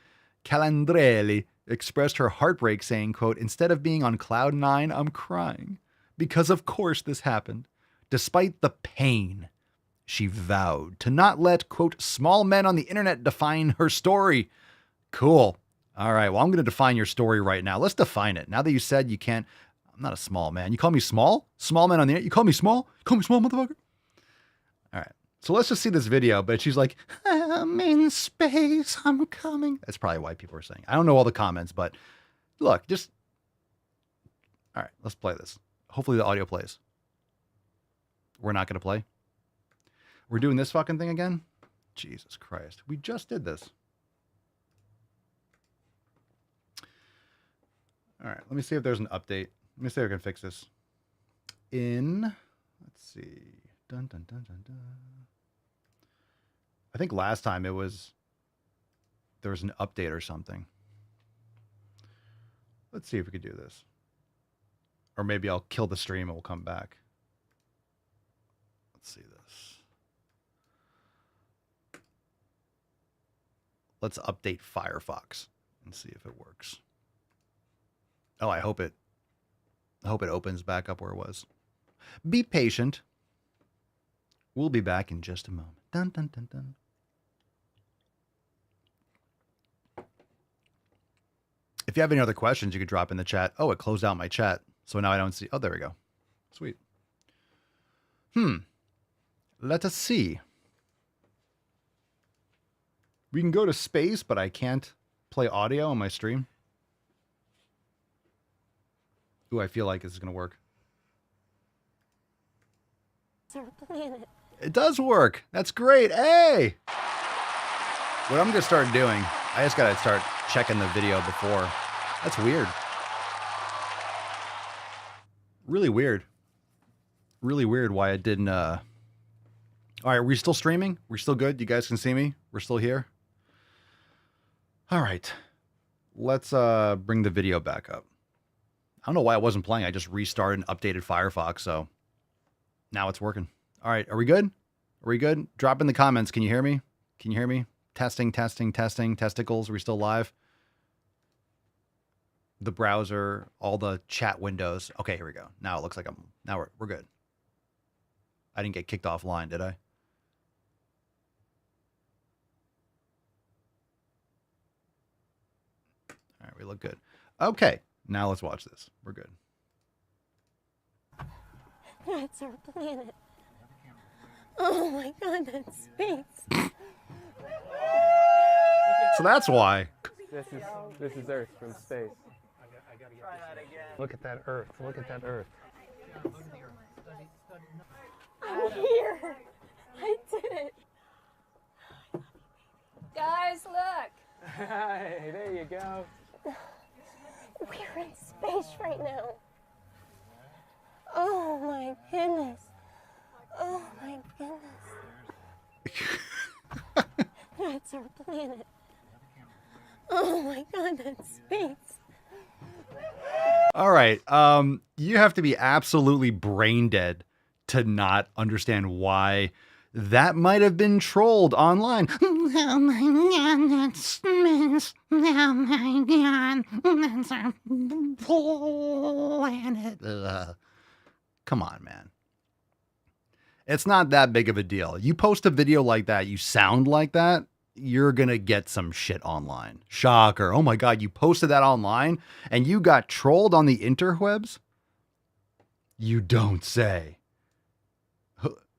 Calandrelli expressed her heartbreak saying, quote, instead of being on cloud 9, I'm crying. Because of course this happened. Despite the pain, she vowed to not let, quote, small men on the internet define her story. Cool. All right, well, I'm going to define your story right now. Let's define it. Now that you said you can't, I'm not a small man. You call me small? Small man on the internet? You call me small? You call me small, motherfucker? All right, so let's just see this video, but she's like, I'm in space, I'm coming. That's probably why people are saying. I don't know all the comments, but look, just, all right, let's play this. Hopefully the audio plays. We're not going to play. We're doing this fucking thing again? Jesus Christ. We just did this. All right. Let me see if there's an update. Let me see if I can fix this. Let's see. Dun, dun, dun, dun, dun. I think last time there was an update or something. Let's see if we could do this. Or maybe I'll kill the stream and we'll come back. Let's see this. Let's update Firefox and see if it works. Oh, I hope it opens back up where it was. Be patient. We'll be back in just a moment. Dun, dun, dun, dun. If you have any other questions, you could drop in the chat. Oh, it closed out my chat. So now I don't see. Oh, there we go. Sweet. Let us see. We can go to space, but I can't play audio on my stream. Ooh, I feel like this is going to work. It does work. That's great. Hey! What I'm going to start doing, I just got to start checking the video before. That's weird. Really weird. Really weird why it didn't, All right, are we still streaming? We're still good? You guys can see me? We're still here? All right. Let's bring the video back up. I don't know why it wasn't playing. I just restarted and updated Firefox, so now it's working. All right, are we good? Are we good? Drop in the comments. Can you hear me? Can you hear me? Testing, testing, testing. Testicles, are we still live? The browser, all the chat windows. Okay, here we go. Now it looks like now we're good. I didn't get kicked offline, did I? All right, we look good. Okay, now let's watch this. We're good. That's our planet. Oh my god, that's space. So that's why. This is Earth from space. Look at that Earth. Look at that Earth. I'm here. I did it. Guys, look. Hey, there you go. We're in space right now. Oh my goodness. Oh my goodness. That's our planet. Oh my god, that's space. All right. You have to be absolutely brain dead to not understand why that might have been trolled online. Oh my god, that's space. Oh my god, that's our planet. Come on, man. It's not that big of a deal. You post a video like that, you sound like that, you're going to get some shit online. Shocker. Oh my God, you posted that online and you got trolled on the interwebs? You don't say.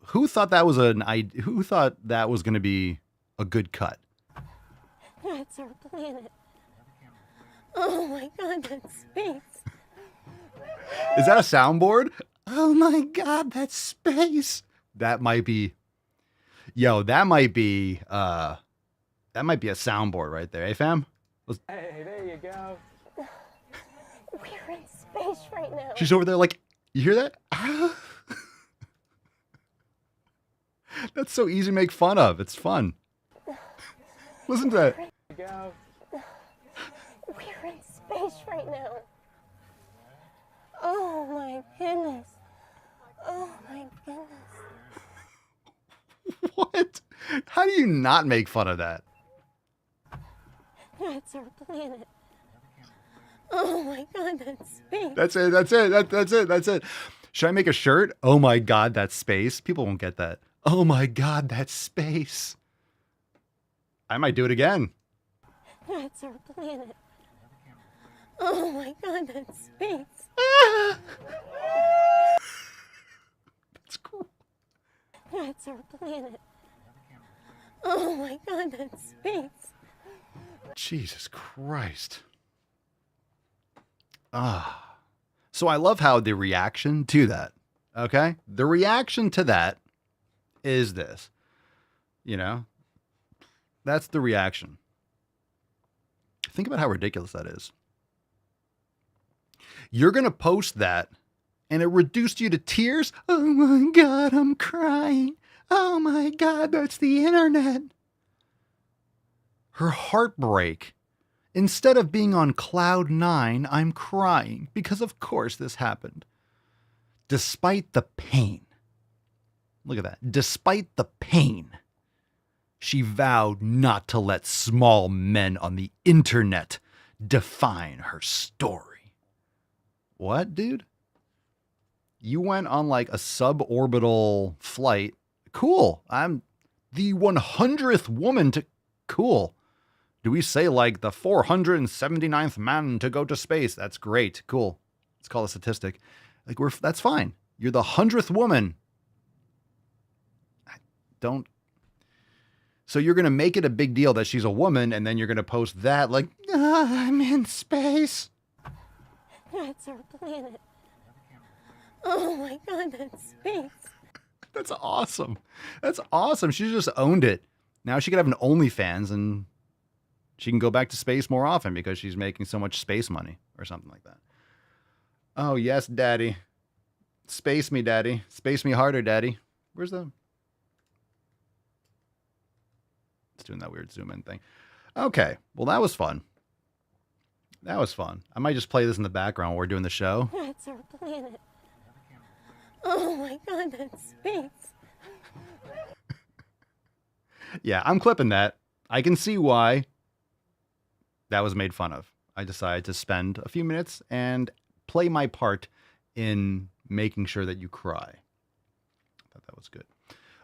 Who thought that was who thought that was going to be a good cut? That's our planet. Oh my god, that's space. Is that a soundboard? Oh my God, that's space. That might be, yo, that might be a soundboard right there. Hey, fam? Hey, there you go. We're in space right now. She's over there like, you hear that? That's so easy to make fun of. It's fun. Listen to that. There you go. We're in space right now. Oh my goodness. Oh my goodness. What? How do you not make fun of that? That's our planet. Oh my god, that's space. That's it. That's it. That's it. Should I make a shirt? Oh my God, that's space. People won't get that. Oh my God, that's space. I might do it again. That's our planet. Oh my god, that's space. That's cool. That's our planet. Oh my god, that's space. Jesus Christ. So I love how the reaction to that, okay? The reaction to that is this, you know? That's the reaction. Think about how ridiculous that is. You're going to post that and it reduced you to tears. Oh my God, I'm crying. Oh my God, that's the internet. Her heartbreak. Instead of being on cloud 9, I'm crying because of course this happened. Despite the pain. Look at that. Despite the pain, she vowed not to let small men on the internet define her story. What, dude? You went on like a suborbital flight. Cool. I'm the 100th woman to... Cool. Do we say like the 479th man to go to space? That's great. Cool. Let's call a statistic. Like that's fine. You're the 100th woman. Don't. So you're going to make it a big deal that she's a woman, and then you're going to post that like, I'm in space. That's our planet. Oh my God, that's space. That's awesome. That's awesome. She just owned it. Now she could have an OnlyFans and she can go back to space more often because she's making so much space money or something like that. Oh, yes, daddy. Space me, daddy. Space me harder, daddy. Where's the... It's doing that weird zoom in thing. Okay. Well, that was fun. That was fun. I might just play this in the background while we're doing the show. That's our planet. Oh my God, that's space. Yeah, I'm clipping that. I can see why that was made fun of. I decided to spend a few minutes and play my part in making sure that you cry. I thought that was good.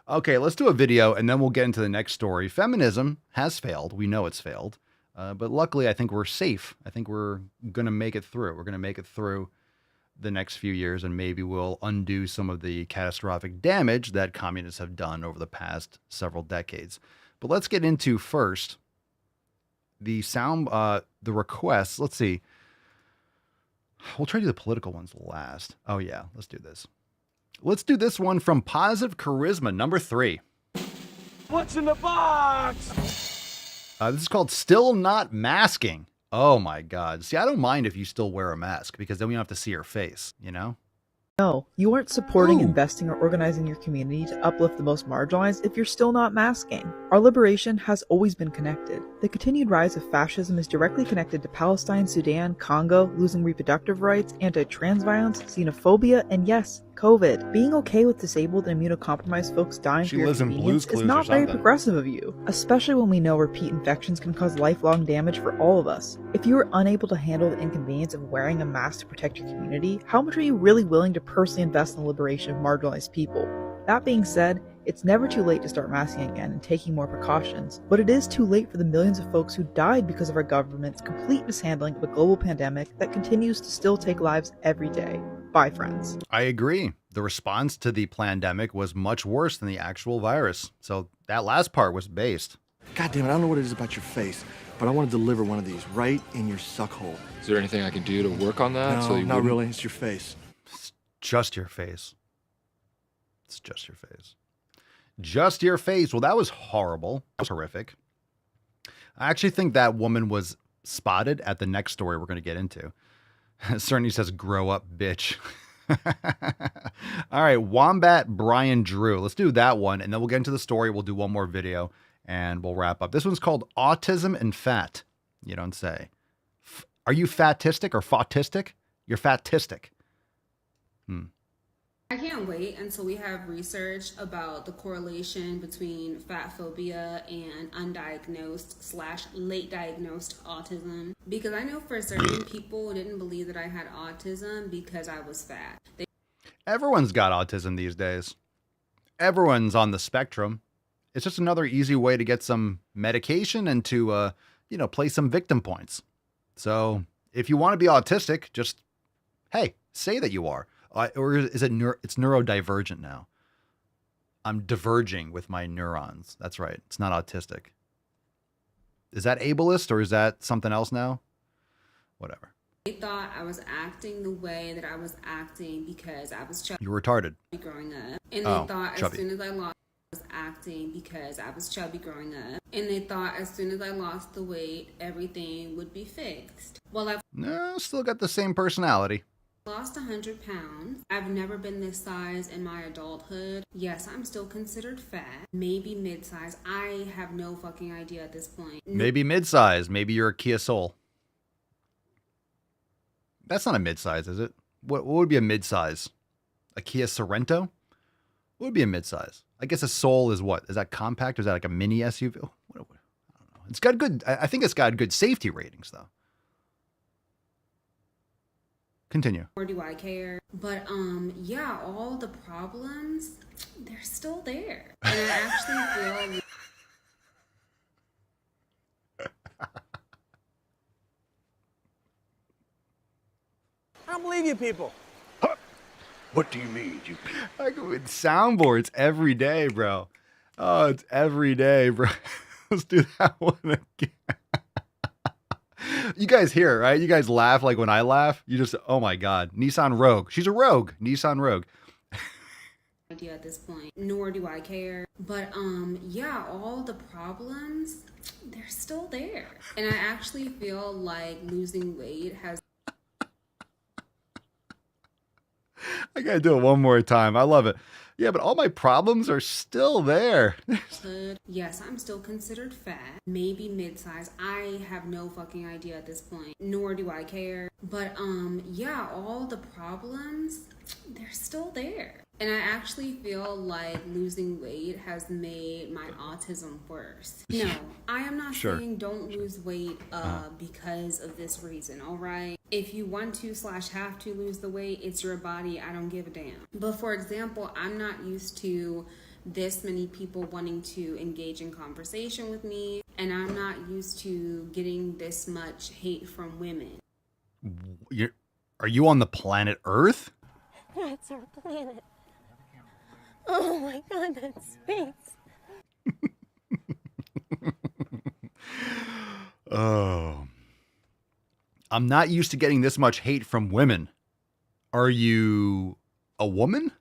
Okay, let's do a video and then we'll get into the next story. Feminism has failed. We know it's failed. But luckily, I think we're safe. I think we're going to make it through. We're going to make it through the next few years, and maybe we'll undo some of the catastrophic damage that communists have done over the past several decades. But let's get into first the the requests. Let's see. We'll try to do the political ones last. Oh yeah, let's do this. Let's do this one from Positive Charisma, number 3. What's in the box? This is called Still Not Masking. Oh my God. See, I don't mind if you still wear a mask because then we don't have to see your face, you know? No, you aren't supporting, investing, or organizing your community to uplift the most marginalized if you're still not masking. Our liberation has always been connected. The continued rise of fascism is directly connected to Palestine, Sudan, Congo, losing reproductive rights, anti-trans violence, xenophobia, and yes, COVID. Being okay with disabled and immunocompromised folks dying for your convenience is not very progressive of you, especially when we know repeat infections can cause lifelong damage for all of us. If you are unable to handle the inconvenience of wearing a mask to protect your community, how much are you really willing to personally invest in the liberation of marginalized people? That being said, it's never too late to start masking again and taking more precautions, but it is too late for the millions of folks who died because of our government's complete mishandling of a global pandemic that continues to still take lives every day. Bye, friends. I agree. The response to the pandemic was much worse than the actual virus. So that last part was based. God damn it, I don't know what it is about your face, but I want to deliver one of these right in your suck hole. Is there anything I can do to work on that? No, not really. It's your face. It's just your face. It's just your face. Just your face. Well, that was horrible. That was horrific. I actually think that woman was spotted at the next story we're going to get into. Cerny says, grow up, bitch. All right, Wombat Brian Drew. Let's do that one, and then we'll get into the story. We'll do one more video, and we'll wrap up. This one's called Autism and Fat. You don't say. Are you fatistic or fautistic? You're fatistic. I can't wait until we have research about the correlation between fat phobia and undiagnosed/late diagnosed autism. Because I know for certain people didn't believe that I had autism because I was fat. Everyone's got autism these days. Everyone's on the spectrum. It's just another easy way to get some medication and to, play some victim points. So if you want to be autistic, just, hey, say that you are. Or is it it's neurodivergent now? I'm diverging with my neurons. That's right. It's not autistic. Is that ableist or is that something else now? Whatever. They thought I was acting the way that I was acting because I was chubby. You were retarded. Growing up. And they thought as soon as I lost, I was acting because I was chubby growing up. And they thought as soon as I lost the weight, everything would be fixed. Well, I've still got the same personality. Lost 100 pounds. I've never been this size in my adulthood. Yes, I'm still considered fat. Maybe mid-size. I have no fucking idea at this point. Maybe mid-size. Maybe you're a Kia Soul. That's not a mid-size, is it? What would be a mid-size? A Kia Sorento? What would be a mid-size? I guess a Soul is what? Is that compact? Or is that like a mini SUV? I don't know. It's got good. I think it's got good safety ratings, though. Continue. Or do I care? But yeah, all the problems, they're still there. And I actually feel I don't believe you people. What do you mean, you? I go with soundboards every day, bro. Oh, it's every day, bro. Let's do that one again. You guys hear it, right? You guys laugh like when I laugh. You just, oh my God. Nissan Rogue. She's a rogue. Nissan Rogue. Idea at this point, nor do I care. But yeah, all the problems, they're still there. And I actually feel like losing weight has I gotta do it one more time. I love it. Yeah, but all my problems are still there. Yes, I'm still considered fat, maybe mid-size. I have no fucking idea at this point, nor do I care. But yeah, all the problems, they're still there. And I actually feel like losing weight has made my autism worse. No, I am not saying don't lose weight because of this reason, all right? If you want to / have to lose the weight, it's your body. I don't give a damn. But for example, I'm not used to this many people wanting to engage in conversation with me, and I'm not used to getting this much hate from women. Are you on the planet Earth? That's our planet. Oh my God, that's space. Oh. I'm not used to getting this much hate from women. Are you a woman?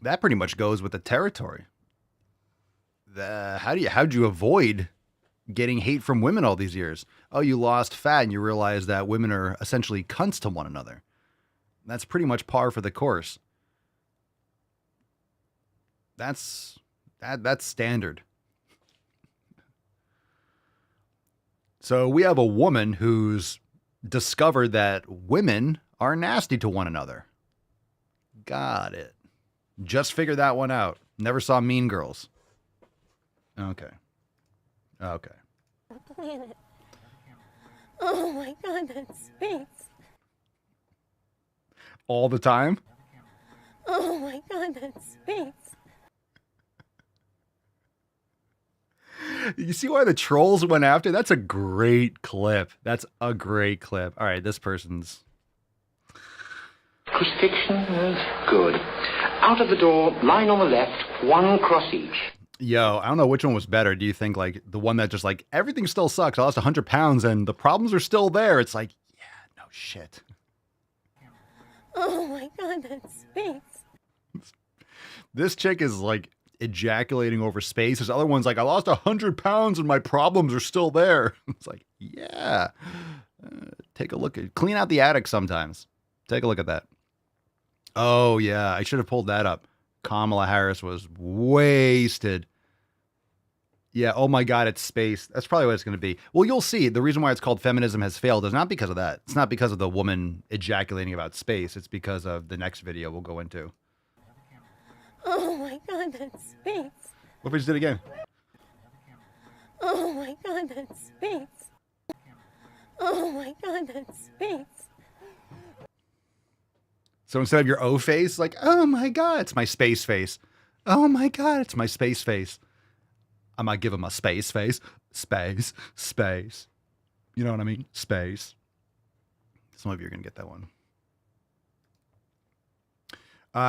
That pretty much goes with the territory. How'd you avoid getting hate from women all these years? Oh, you lost fat and you realize that women are essentially cunts to one another. That's pretty much par for the course. That's standard. So we have a woman who's discovered that women are nasty to one another. Got it. Just figured that one out. Never saw Mean Girls. Okay. Planet. Oh my God, that's space. All the time? Oh my God, that's space. You see why the trolls went after? That's a great clip. All right, this person's... Crucifixion is good. Out of the door, line on the left, one cross each. Yo, I don't know which one was better. Do you think like the one that just like, everything still sucks. I lost 100 pounds and the problems are still there. It's like, yeah, no shit. Oh my God, that's space. This chick is like ejaculating over space. This other one's like, I lost 100 pounds and my problems are still there. It's like, yeah. Take a look clean out the attic sometimes. Take a look at that. Oh yeah, I should have pulled that up. Kamala Harris was wasted. Yeah, oh my God, it's space. That's probably what it's going to be. Well, you'll see. The reason why it's called Feminism Has Failed is not because of that. It's not because of the woman ejaculating about space. It's because of the next video we'll go into. Oh my God, that's space. What if we just did it again? Oh my God, that's space. Oh my God, that's space. So instead of your O face, like, oh my God, it's my space face. Oh my God, it's my space face. I might give him a space face. Space. You know what I mean? Space. Some of you are going to get that one.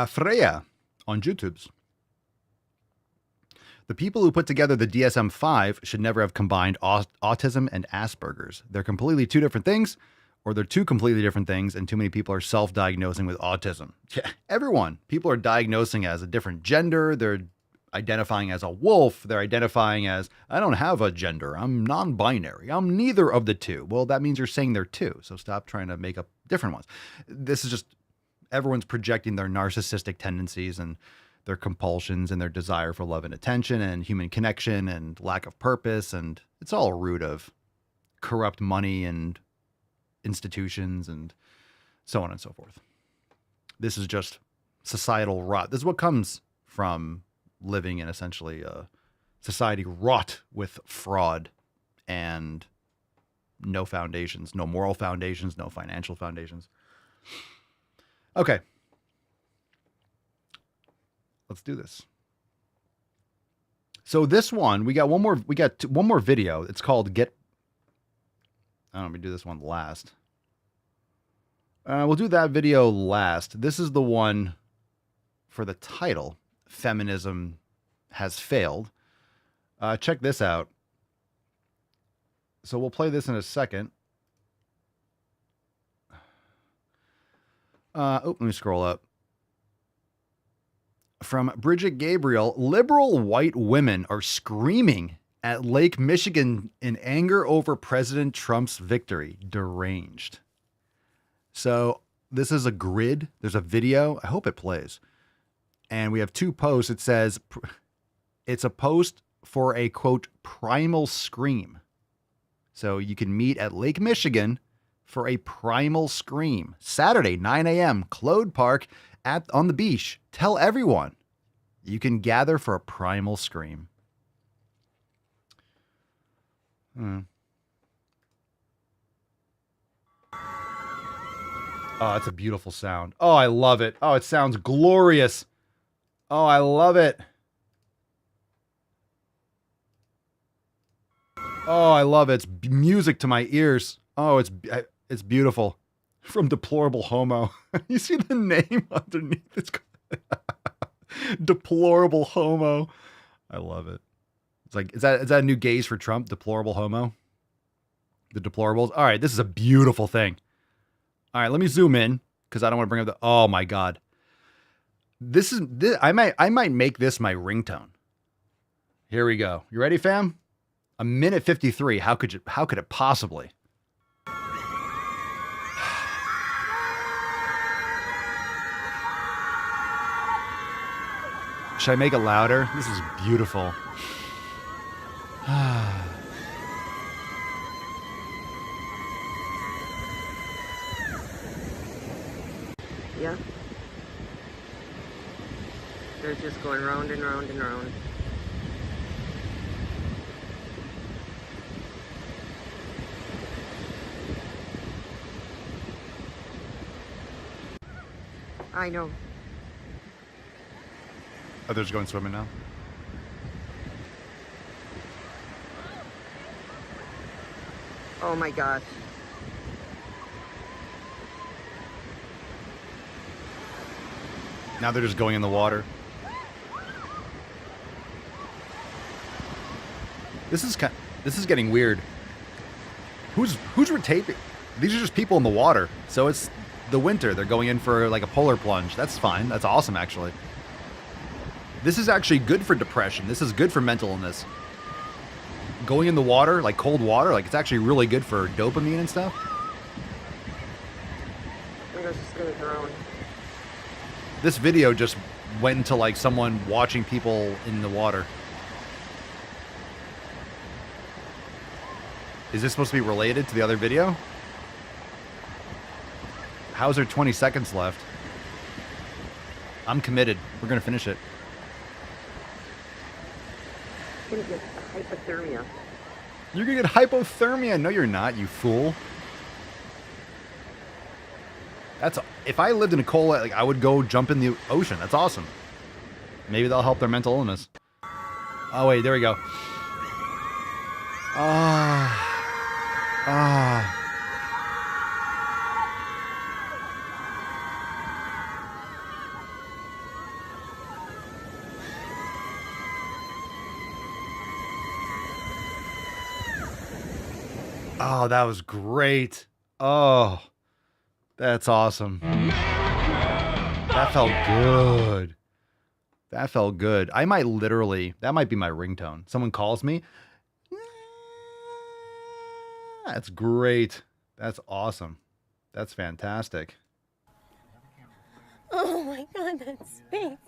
Freya on YouTube's. The people who put together the DSM-5 should never have combined autism and Asperger's. They're completely two different things, or they're two completely different things, and too many people are self-diagnosing with autism. Yeah, everyone. People are diagnosing as a different gender. They're identifying as a wolf. They're identifying as, I don't have a gender. I'm non-binary. I'm neither of the two. Well, that means you're saying they're two, so stop trying to make up different ones. This is just, everyone's projecting their narcissistic tendencies and their compulsions and their desire for love and attention and human connection and lack of purpose. And it's all a root of corrupt money and institutions and so on and so forth. This is just societal rot. This is what comes from living in essentially a society wrought with fraud and no foundations, no moral foundations, no financial foundations. Okay. Let's do this. So this one, we got one more video. It's called Get. I don't know, let me do this one last. We'll do that video last. This is the one for the title, Feminism Has Failed. Check this out. So we'll play this in a second. Let me scroll up. From Bridget Gabriel, liberal white women are screaming at Lake Michigan in anger over President Trump's victory. Deranged. So this is a grid. There's a video. I hope it plays. And we have two posts. It says it's a post for a, quote, Primal Scream. So you can meet at Lake Michigan for a Primal Scream. Saturday, 9 a.m., Clode Park on the beach. Tell everyone you can gather for a Primal Scream. Oh, it's a beautiful sound. Oh, I love it. Oh, it sounds glorious. Oh, I love it. Oh, I love it. It's music to my ears. Oh, it's beautiful. From Deplorable Homo. You see the name underneath? It's Deplorable Homo. I love it. It's like, is that a new gaze for Trump? Deplorable Homo? The deplorables? All right, this is a beautiful thing. All right, let me zoom in because I don't want to bring up the. Oh my God, this. I might make this my ringtone. Here we go. You ready, fam? A minute 53. How could it possibly? Should I make it louder? This is beautiful. Yeah. They're just going round and round and round. I know. Oh, they're just going swimming now? Oh my gosh. Now they're just going in the water. This is getting weird. Who's retaping? These are just people in the water. So it's the winter. They're going in for like a polar plunge. That's fine. That's awesome, actually. This is actually good for depression. This is good for mental illness. Going in the water, like cold water, like it's actually really good for dopamine and stuff. I was just gonna drown. This video just went into like someone watching people in the water. Is this supposed to be related to the other video? How's there 20 seconds left? I'm committed. We're gonna finish it. I'm gonna get hypothermia. You're gonna get hypothermia. No, you're not, you fool. If I lived in a cold, like I would go jump in the ocean. That's awesome. Maybe that'll help their mental illness. Oh wait, there we go. Oh, that was great. Oh, that's awesome. That felt good. That felt good. That might be my ringtone. Someone calls me. That's great. That's awesome. That's fantastic. Oh my God, that's space.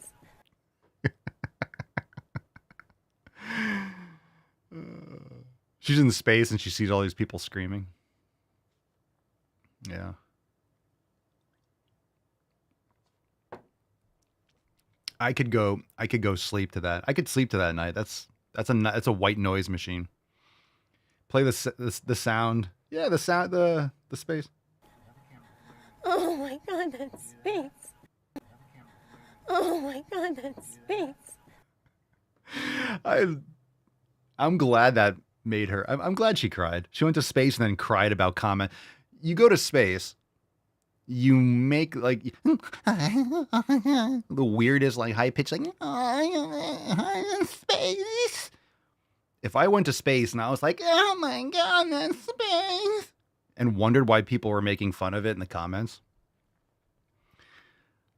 She's in space and she sees all these people screaming. Yeah. I could go sleep to that. I could sleep to that at night. That's a white noise machine. Play the sound. Yeah, the sound, the space. Oh my God, that's space. Oh my God, that's space. I'm glad that made her. I'm glad she cried. She went to space and then cried about comment. You go to space you make like the weirdest like high pitch like space. If I went to space and I was like, oh my god, that's space, and wondered why people were making fun of it in the comments,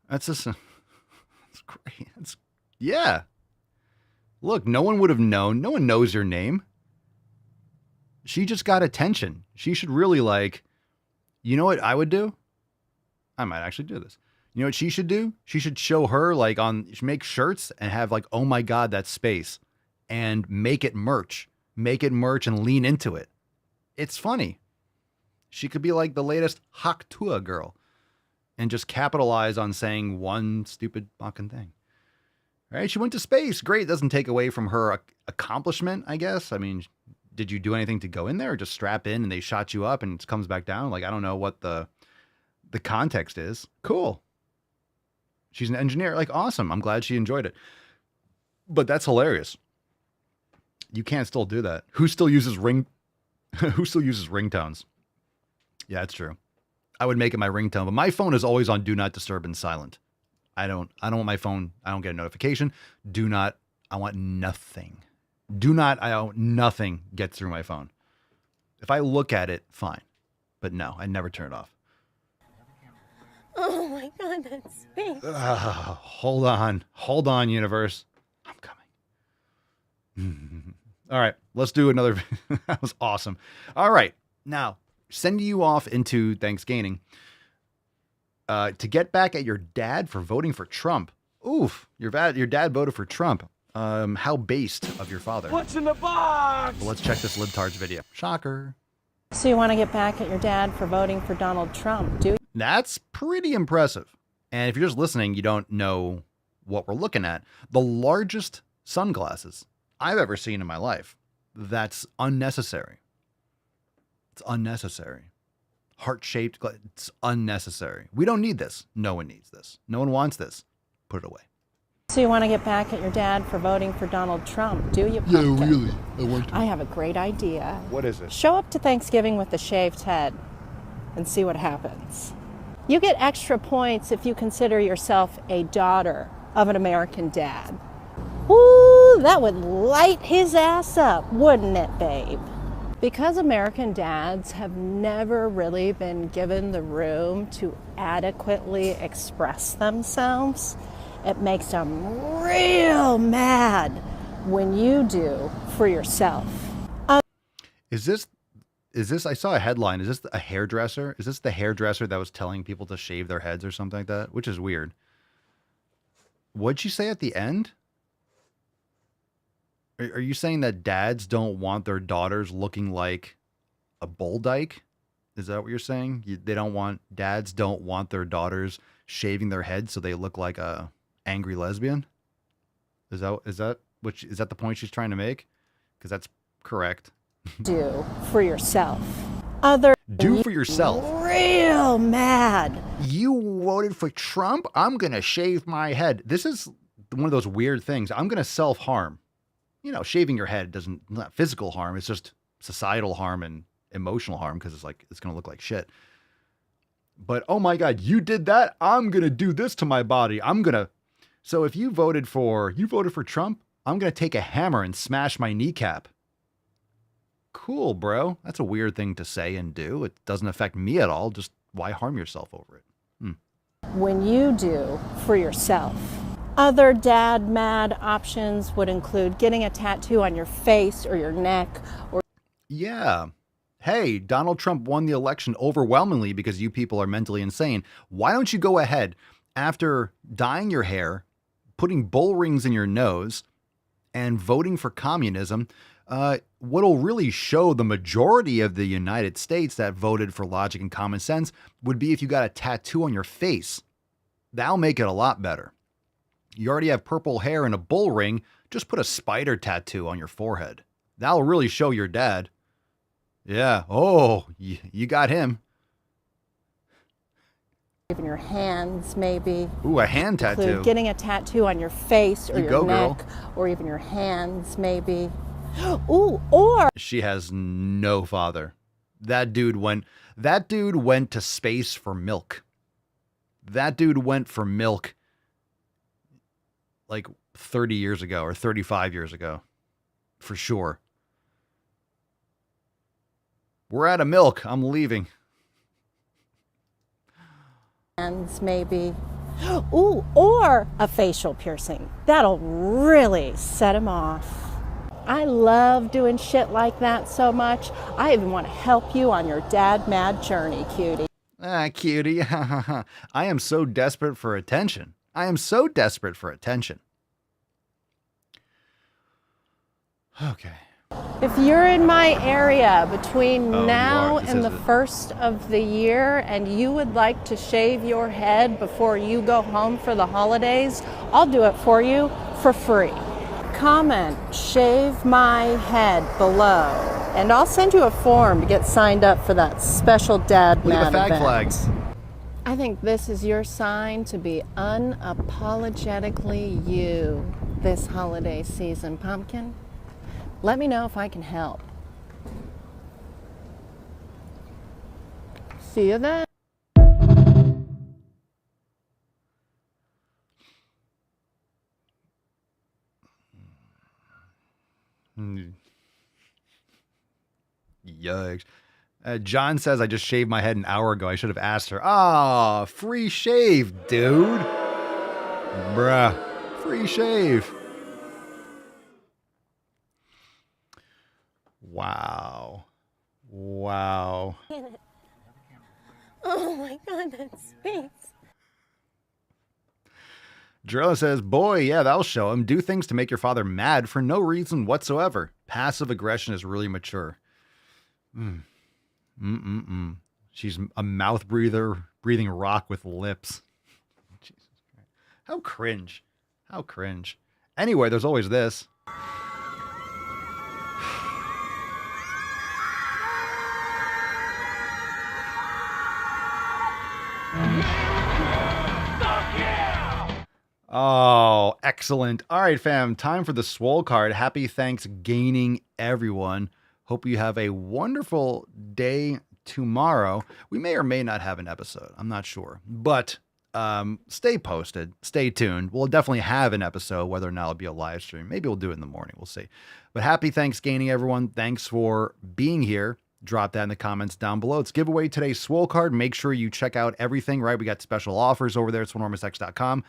that's just it's great. Yeah. Look, no one would have known. No one knows your name. She just got attention. She should really like, you know what I would do? I might actually do this. You know what she should do? She should show her like make shirts and have like, oh my God, that's space, and make it merch and lean into it. It's funny. She could be like the latest Haktua girl and just capitalize on saying one stupid fucking thing. Right? She went to space. Great. Doesn't take away from her accomplishment, I guess. I mean, did you do anything to go in there or just strap in and they shot you up and it comes back down? Like, I don't know what the context is. Cool. She's an engineer. Like, awesome. I'm glad she enjoyed it. But that's hilarious. You can't still do that. Who still uses ringtones? Yeah, it's true. I would make it my ringtone, but my phone is always on do not disturb and silent. I don't want my phone. I don't get a notification. I want nothing. Nothing gets through my phone. If I look at it, fine. But no, I never turn it off. Oh my god, that's space. Hold on, universe. I'm coming. All right, let's do another. That was awesome. All right, now sending you off into Thanksgiving to get back at your dad for voting for Trump. Oof, your dad voted for Trump. How based of your father. What's in the box? Well, let's check this libtard's video. Shocker. So you want to get back at your dad for voting for Donald Trump, do you? That's pretty impressive. And if you're just listening, you don't know what we're looking at. The largest sunglasses I've ever seen in my life. That's unnecessary. It's unnecessary. Heart-shaped, it's unnecessary. We don't need this. No one needs this. No one wants this. Put it away. So you want to get back at your dad for voting for Donald Trump, do you? Yeah, really. I want to. I have a great idea. What is it? Show up to Thanksgiving with a shaved head and see what happens. You get extra points if you consider yourself a daughter of an American dad. Ooh, that would light his ass up, wouldn't it, babe? Because American dads have never really been given the room to adequately express themselves, it makes them real mad when you do for yourself. Is this, I saw a headline. Is this a hairdresser? Is this the hairdresser that was telling people to shave their heads or something like that? Which is weird. What'd she say at the end? Are you saying that dads don't want their daughters looking like a bull dyke? Is that what you're saying? Dads don't want their daughters shaving their heads so they look like a angry lesbian? Is that the point she's trying to make? Because that's correct. Do for yourself. Do for yourself. Real mad. You voted for Trump? I'm going to shave my head. This is one of those weird things. I'm going to self-harm. You know, shaving your head not physical harm. It's just societal harm and emotional harm because it's going to look like shit. But, oh my God, you did that? I'm going to do this to my body. So if you voted for Trump, I'm going to take a hammer and smash my kneecap. Cool, bro. That's a weird thing to say and do. It doesn't affect me at all. Just why harm yourself over it? When you do for yourself. Other dad mad options would include getting a tattoo on your face or your neck or... Yeah. Hey, Donald Trump won the election overwhelmingly because you people are mentally insane. Why don't you go ahead after dyeing your hair, putting bull rings in your nose, and voting for communism? What'll really show the majority of the United States that voted for logic and common sense would be if you got a tattoo on your face. That'll make it a lot better. You already have purple hair and a bull ring. Just put a spider tattoo on your forehead. That'll really show your dad. Yeah. Oh, you got him. even your hands, maybe. Ooh, a hand tattoo. Getting a tattoo on your face or your neck, girl. or even your hands, maybe. Ooh, or she has no father. That dude went to space for milk. That dude went for milk like 30 years ago or 35 years ago, for sure. We're out of milk. I'm leaving. Hands, maybe. Ooh, or a facial piercing. That'll really set him off. I love doing shit like that so much. I even want to help you on your dad mad journey, cutie. Ah, cutie. I am so desperate for attention. I am so desperate for attention. Okay. If you're in my area between Oh, now you are. This and is the it. first of the year and you would like to shave your head before you go home for the holidays, I'll do it for you for free. Comment, shave my head below, and I'll send you a form to get signed up for that special Dad Leave a Mad fag event. flag. I think this is your sign to be unapologetically you this holiday season, Pumpkin. Let me know if I can help. See you then. Yikes. John says I just shaved my head an hour ago. I should have asked her. Ah, free shave, dude. Bruh. Free shave. Wow. Wow. Oh my God, that stinks. Drella says, boy, yeah, that'll show him. Do things to make your father mad for no reason whatsoever. Passive aggression is really mature. She's a mouth breather, breathing rock with lips. Jesus Christ. How cringe. How cringe. Anyway, there's always this. Oh, excellent. All right, fam. Time for the Swole card. Happy Thanksgiving, everyone. Hope you have a wonderful day tomorrow. We may or may not have an episode. I'm not sure. But stay posted. Stay tuned. We'll definitely have an episode, whether or not it'll be a live stream. Maybe we'll do it in the morning. We'll see. But happy Thanksgiving, everyone. Thanks for being here. Drop that in the comments down below. Let's give away today's Swole card. Make sure you check out everything, right? We got special offers over there at swolenormousx.com.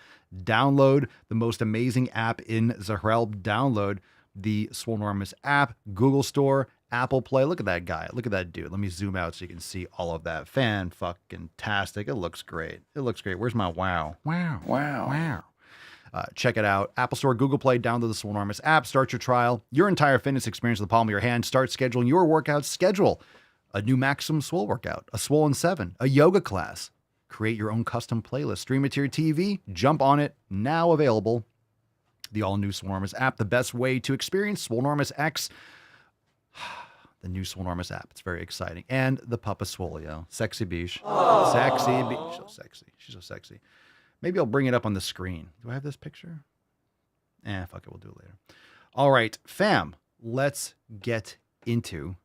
Download the most amazing app in the realm. Download the Swolenormous app, Google Store, Apple Play. Look at that guy. Look at that dude. Let me zoom out so you can see all of that. Fan-fucking-tastic. It looks great. It looks great. Where's my wow? Wow. Wow. Wow. Check it out. Apple Store, Google Play, download the Swolenormous app, start your trial, your entire fitness experience in the palm of your hand. Start scheduling your workouts. Schedule a new Maximum Swole workout, a Swollen 7, a yoga class. Create your own custom playlist. Stream it to your TV. Jump on it. Now available. The all-new Swolenormous app, the best way to experience Swolenormous X. The new Swolenormous app. It's very exciting. And the Papa Swole, yo. Sexy beach. Sexy beach. So sexy. She's so sexy. Maybe I'll bring it up on the screen. Do I have this picture? Fuck it. We'll do it later. All right, fam. Let's get into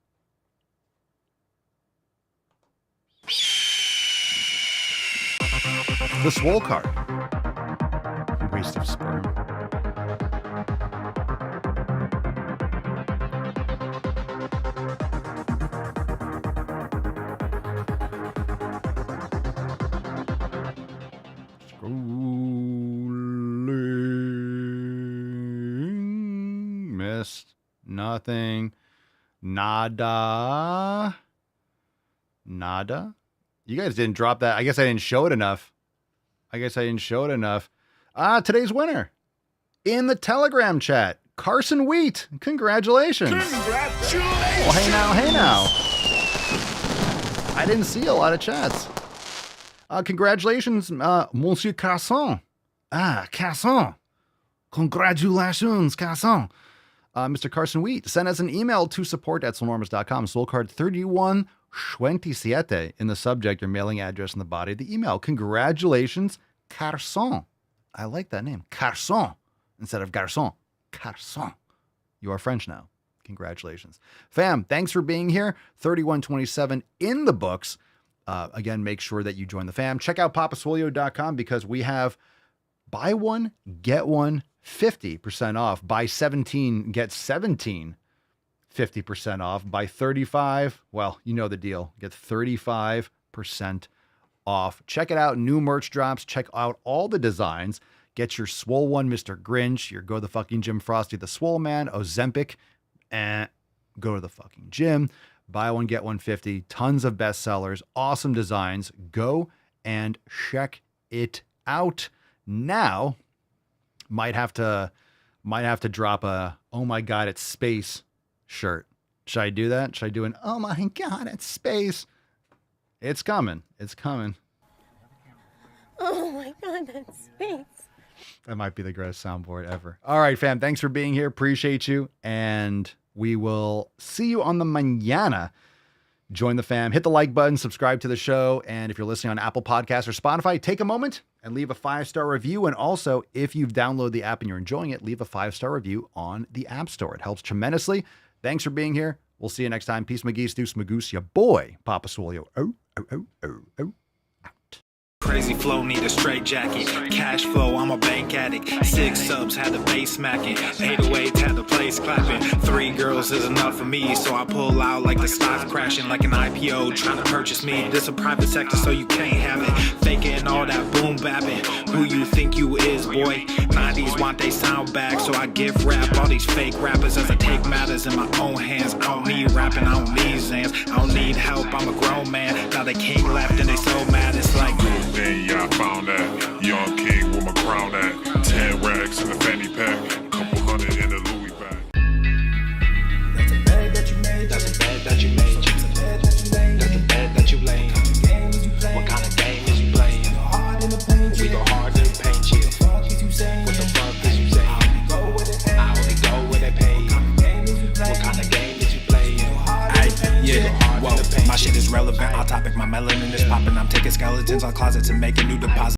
the Swole card. Waste of sperm. Missed. Nothing. Nada. Nada. You guys didn't drop that. I guess I didn't show it enough. Today's winner in the Telegram chat, Carson Wheat. Congratulations. Well, hey now. I didn't see a lot of chats. Congratulations, Monsieur Carson. Carson. Congratulations, Carson. Mr. Carson Wheat, send us an email to support@swolenormous.com. Swole card 3127 in the subject, your mailing address in the body of the email. Congratulations, Carson. I like that name. Carson instead of garçon. Carson. You are French now. Congratulations. Fam, thanks for being here. 3127 in the books. Again, make sure that you join the fam. Check out papaswolio.com because we have buy one, get one, 50% off. Buy 17, get 17, 50% off. Buy 35, well, you know the deal. Get 35% off. Check it out. New merch drops. Check out all the designs. Get your Swole one, Mr. Grinch. Your Go to the Fucking Gym Frosty the Swole Man, Ozempic, and go to the fucking gym. Buy one, get 150. Tons of bestsellers. Awesome designs. Go and check it out. Now, might have to drop a "Oh my God, it's space" shirt. Should I do that? Should I do an "Oh my God, it's space"? It's coming. It's coming. Oh my God, that's space. That might be the greatest soundboard ever. All right, fam. Thanks for being here. Appreciate you. And we will see you on the mañana. Join the fam. Hit the like button. Subscribe to the show. And if you're listening on Apple Podcasts or Spotify, take a moment and leave a 5-star review. And also, if you've downloaded the app and you're enjoying it, leave a 5-star review on the App Store. It helps tremendously. Thanks for being here. We'll see you next time. Peace, McGee, Deuce, Magoose, your boy, Papa Swolio. Oh. Crazy flow, need a straight jacket. Cash flow, I'm a bank addict. 6 subs, had the bass smacking. 808, had the place clapping. 3 girls is enough for me, so I pull out like the stock crashing. Like an IPO, trying to purchase me. This a private sector, so you can't have it. Faking all that boom bapping. Who you think you is, boy? 90s want they sound back, so I give rap all these fake rappers as I take matters in my own hands. I don't need rapping, I don't need Zans. I don't need help, I'm a grown man. Now they king left and they so mad, it's like... Then yeah, I found that young king with my crown at 10 racks in the fanny pack, couple hundred in the Louis bag. That's a bed that you made. That's a bed that you made. That's a bed that you laid. That's a bed that you laid. What kind of game is you playing? We go hard in the paint, yeah. What the fuck is you saying? I only go where they pay. What kind of game is you playing? Yeah, whoa, my shit is relevant. Off topic, my melanin is popping. I'm taking skeletons on closets and making new deposits.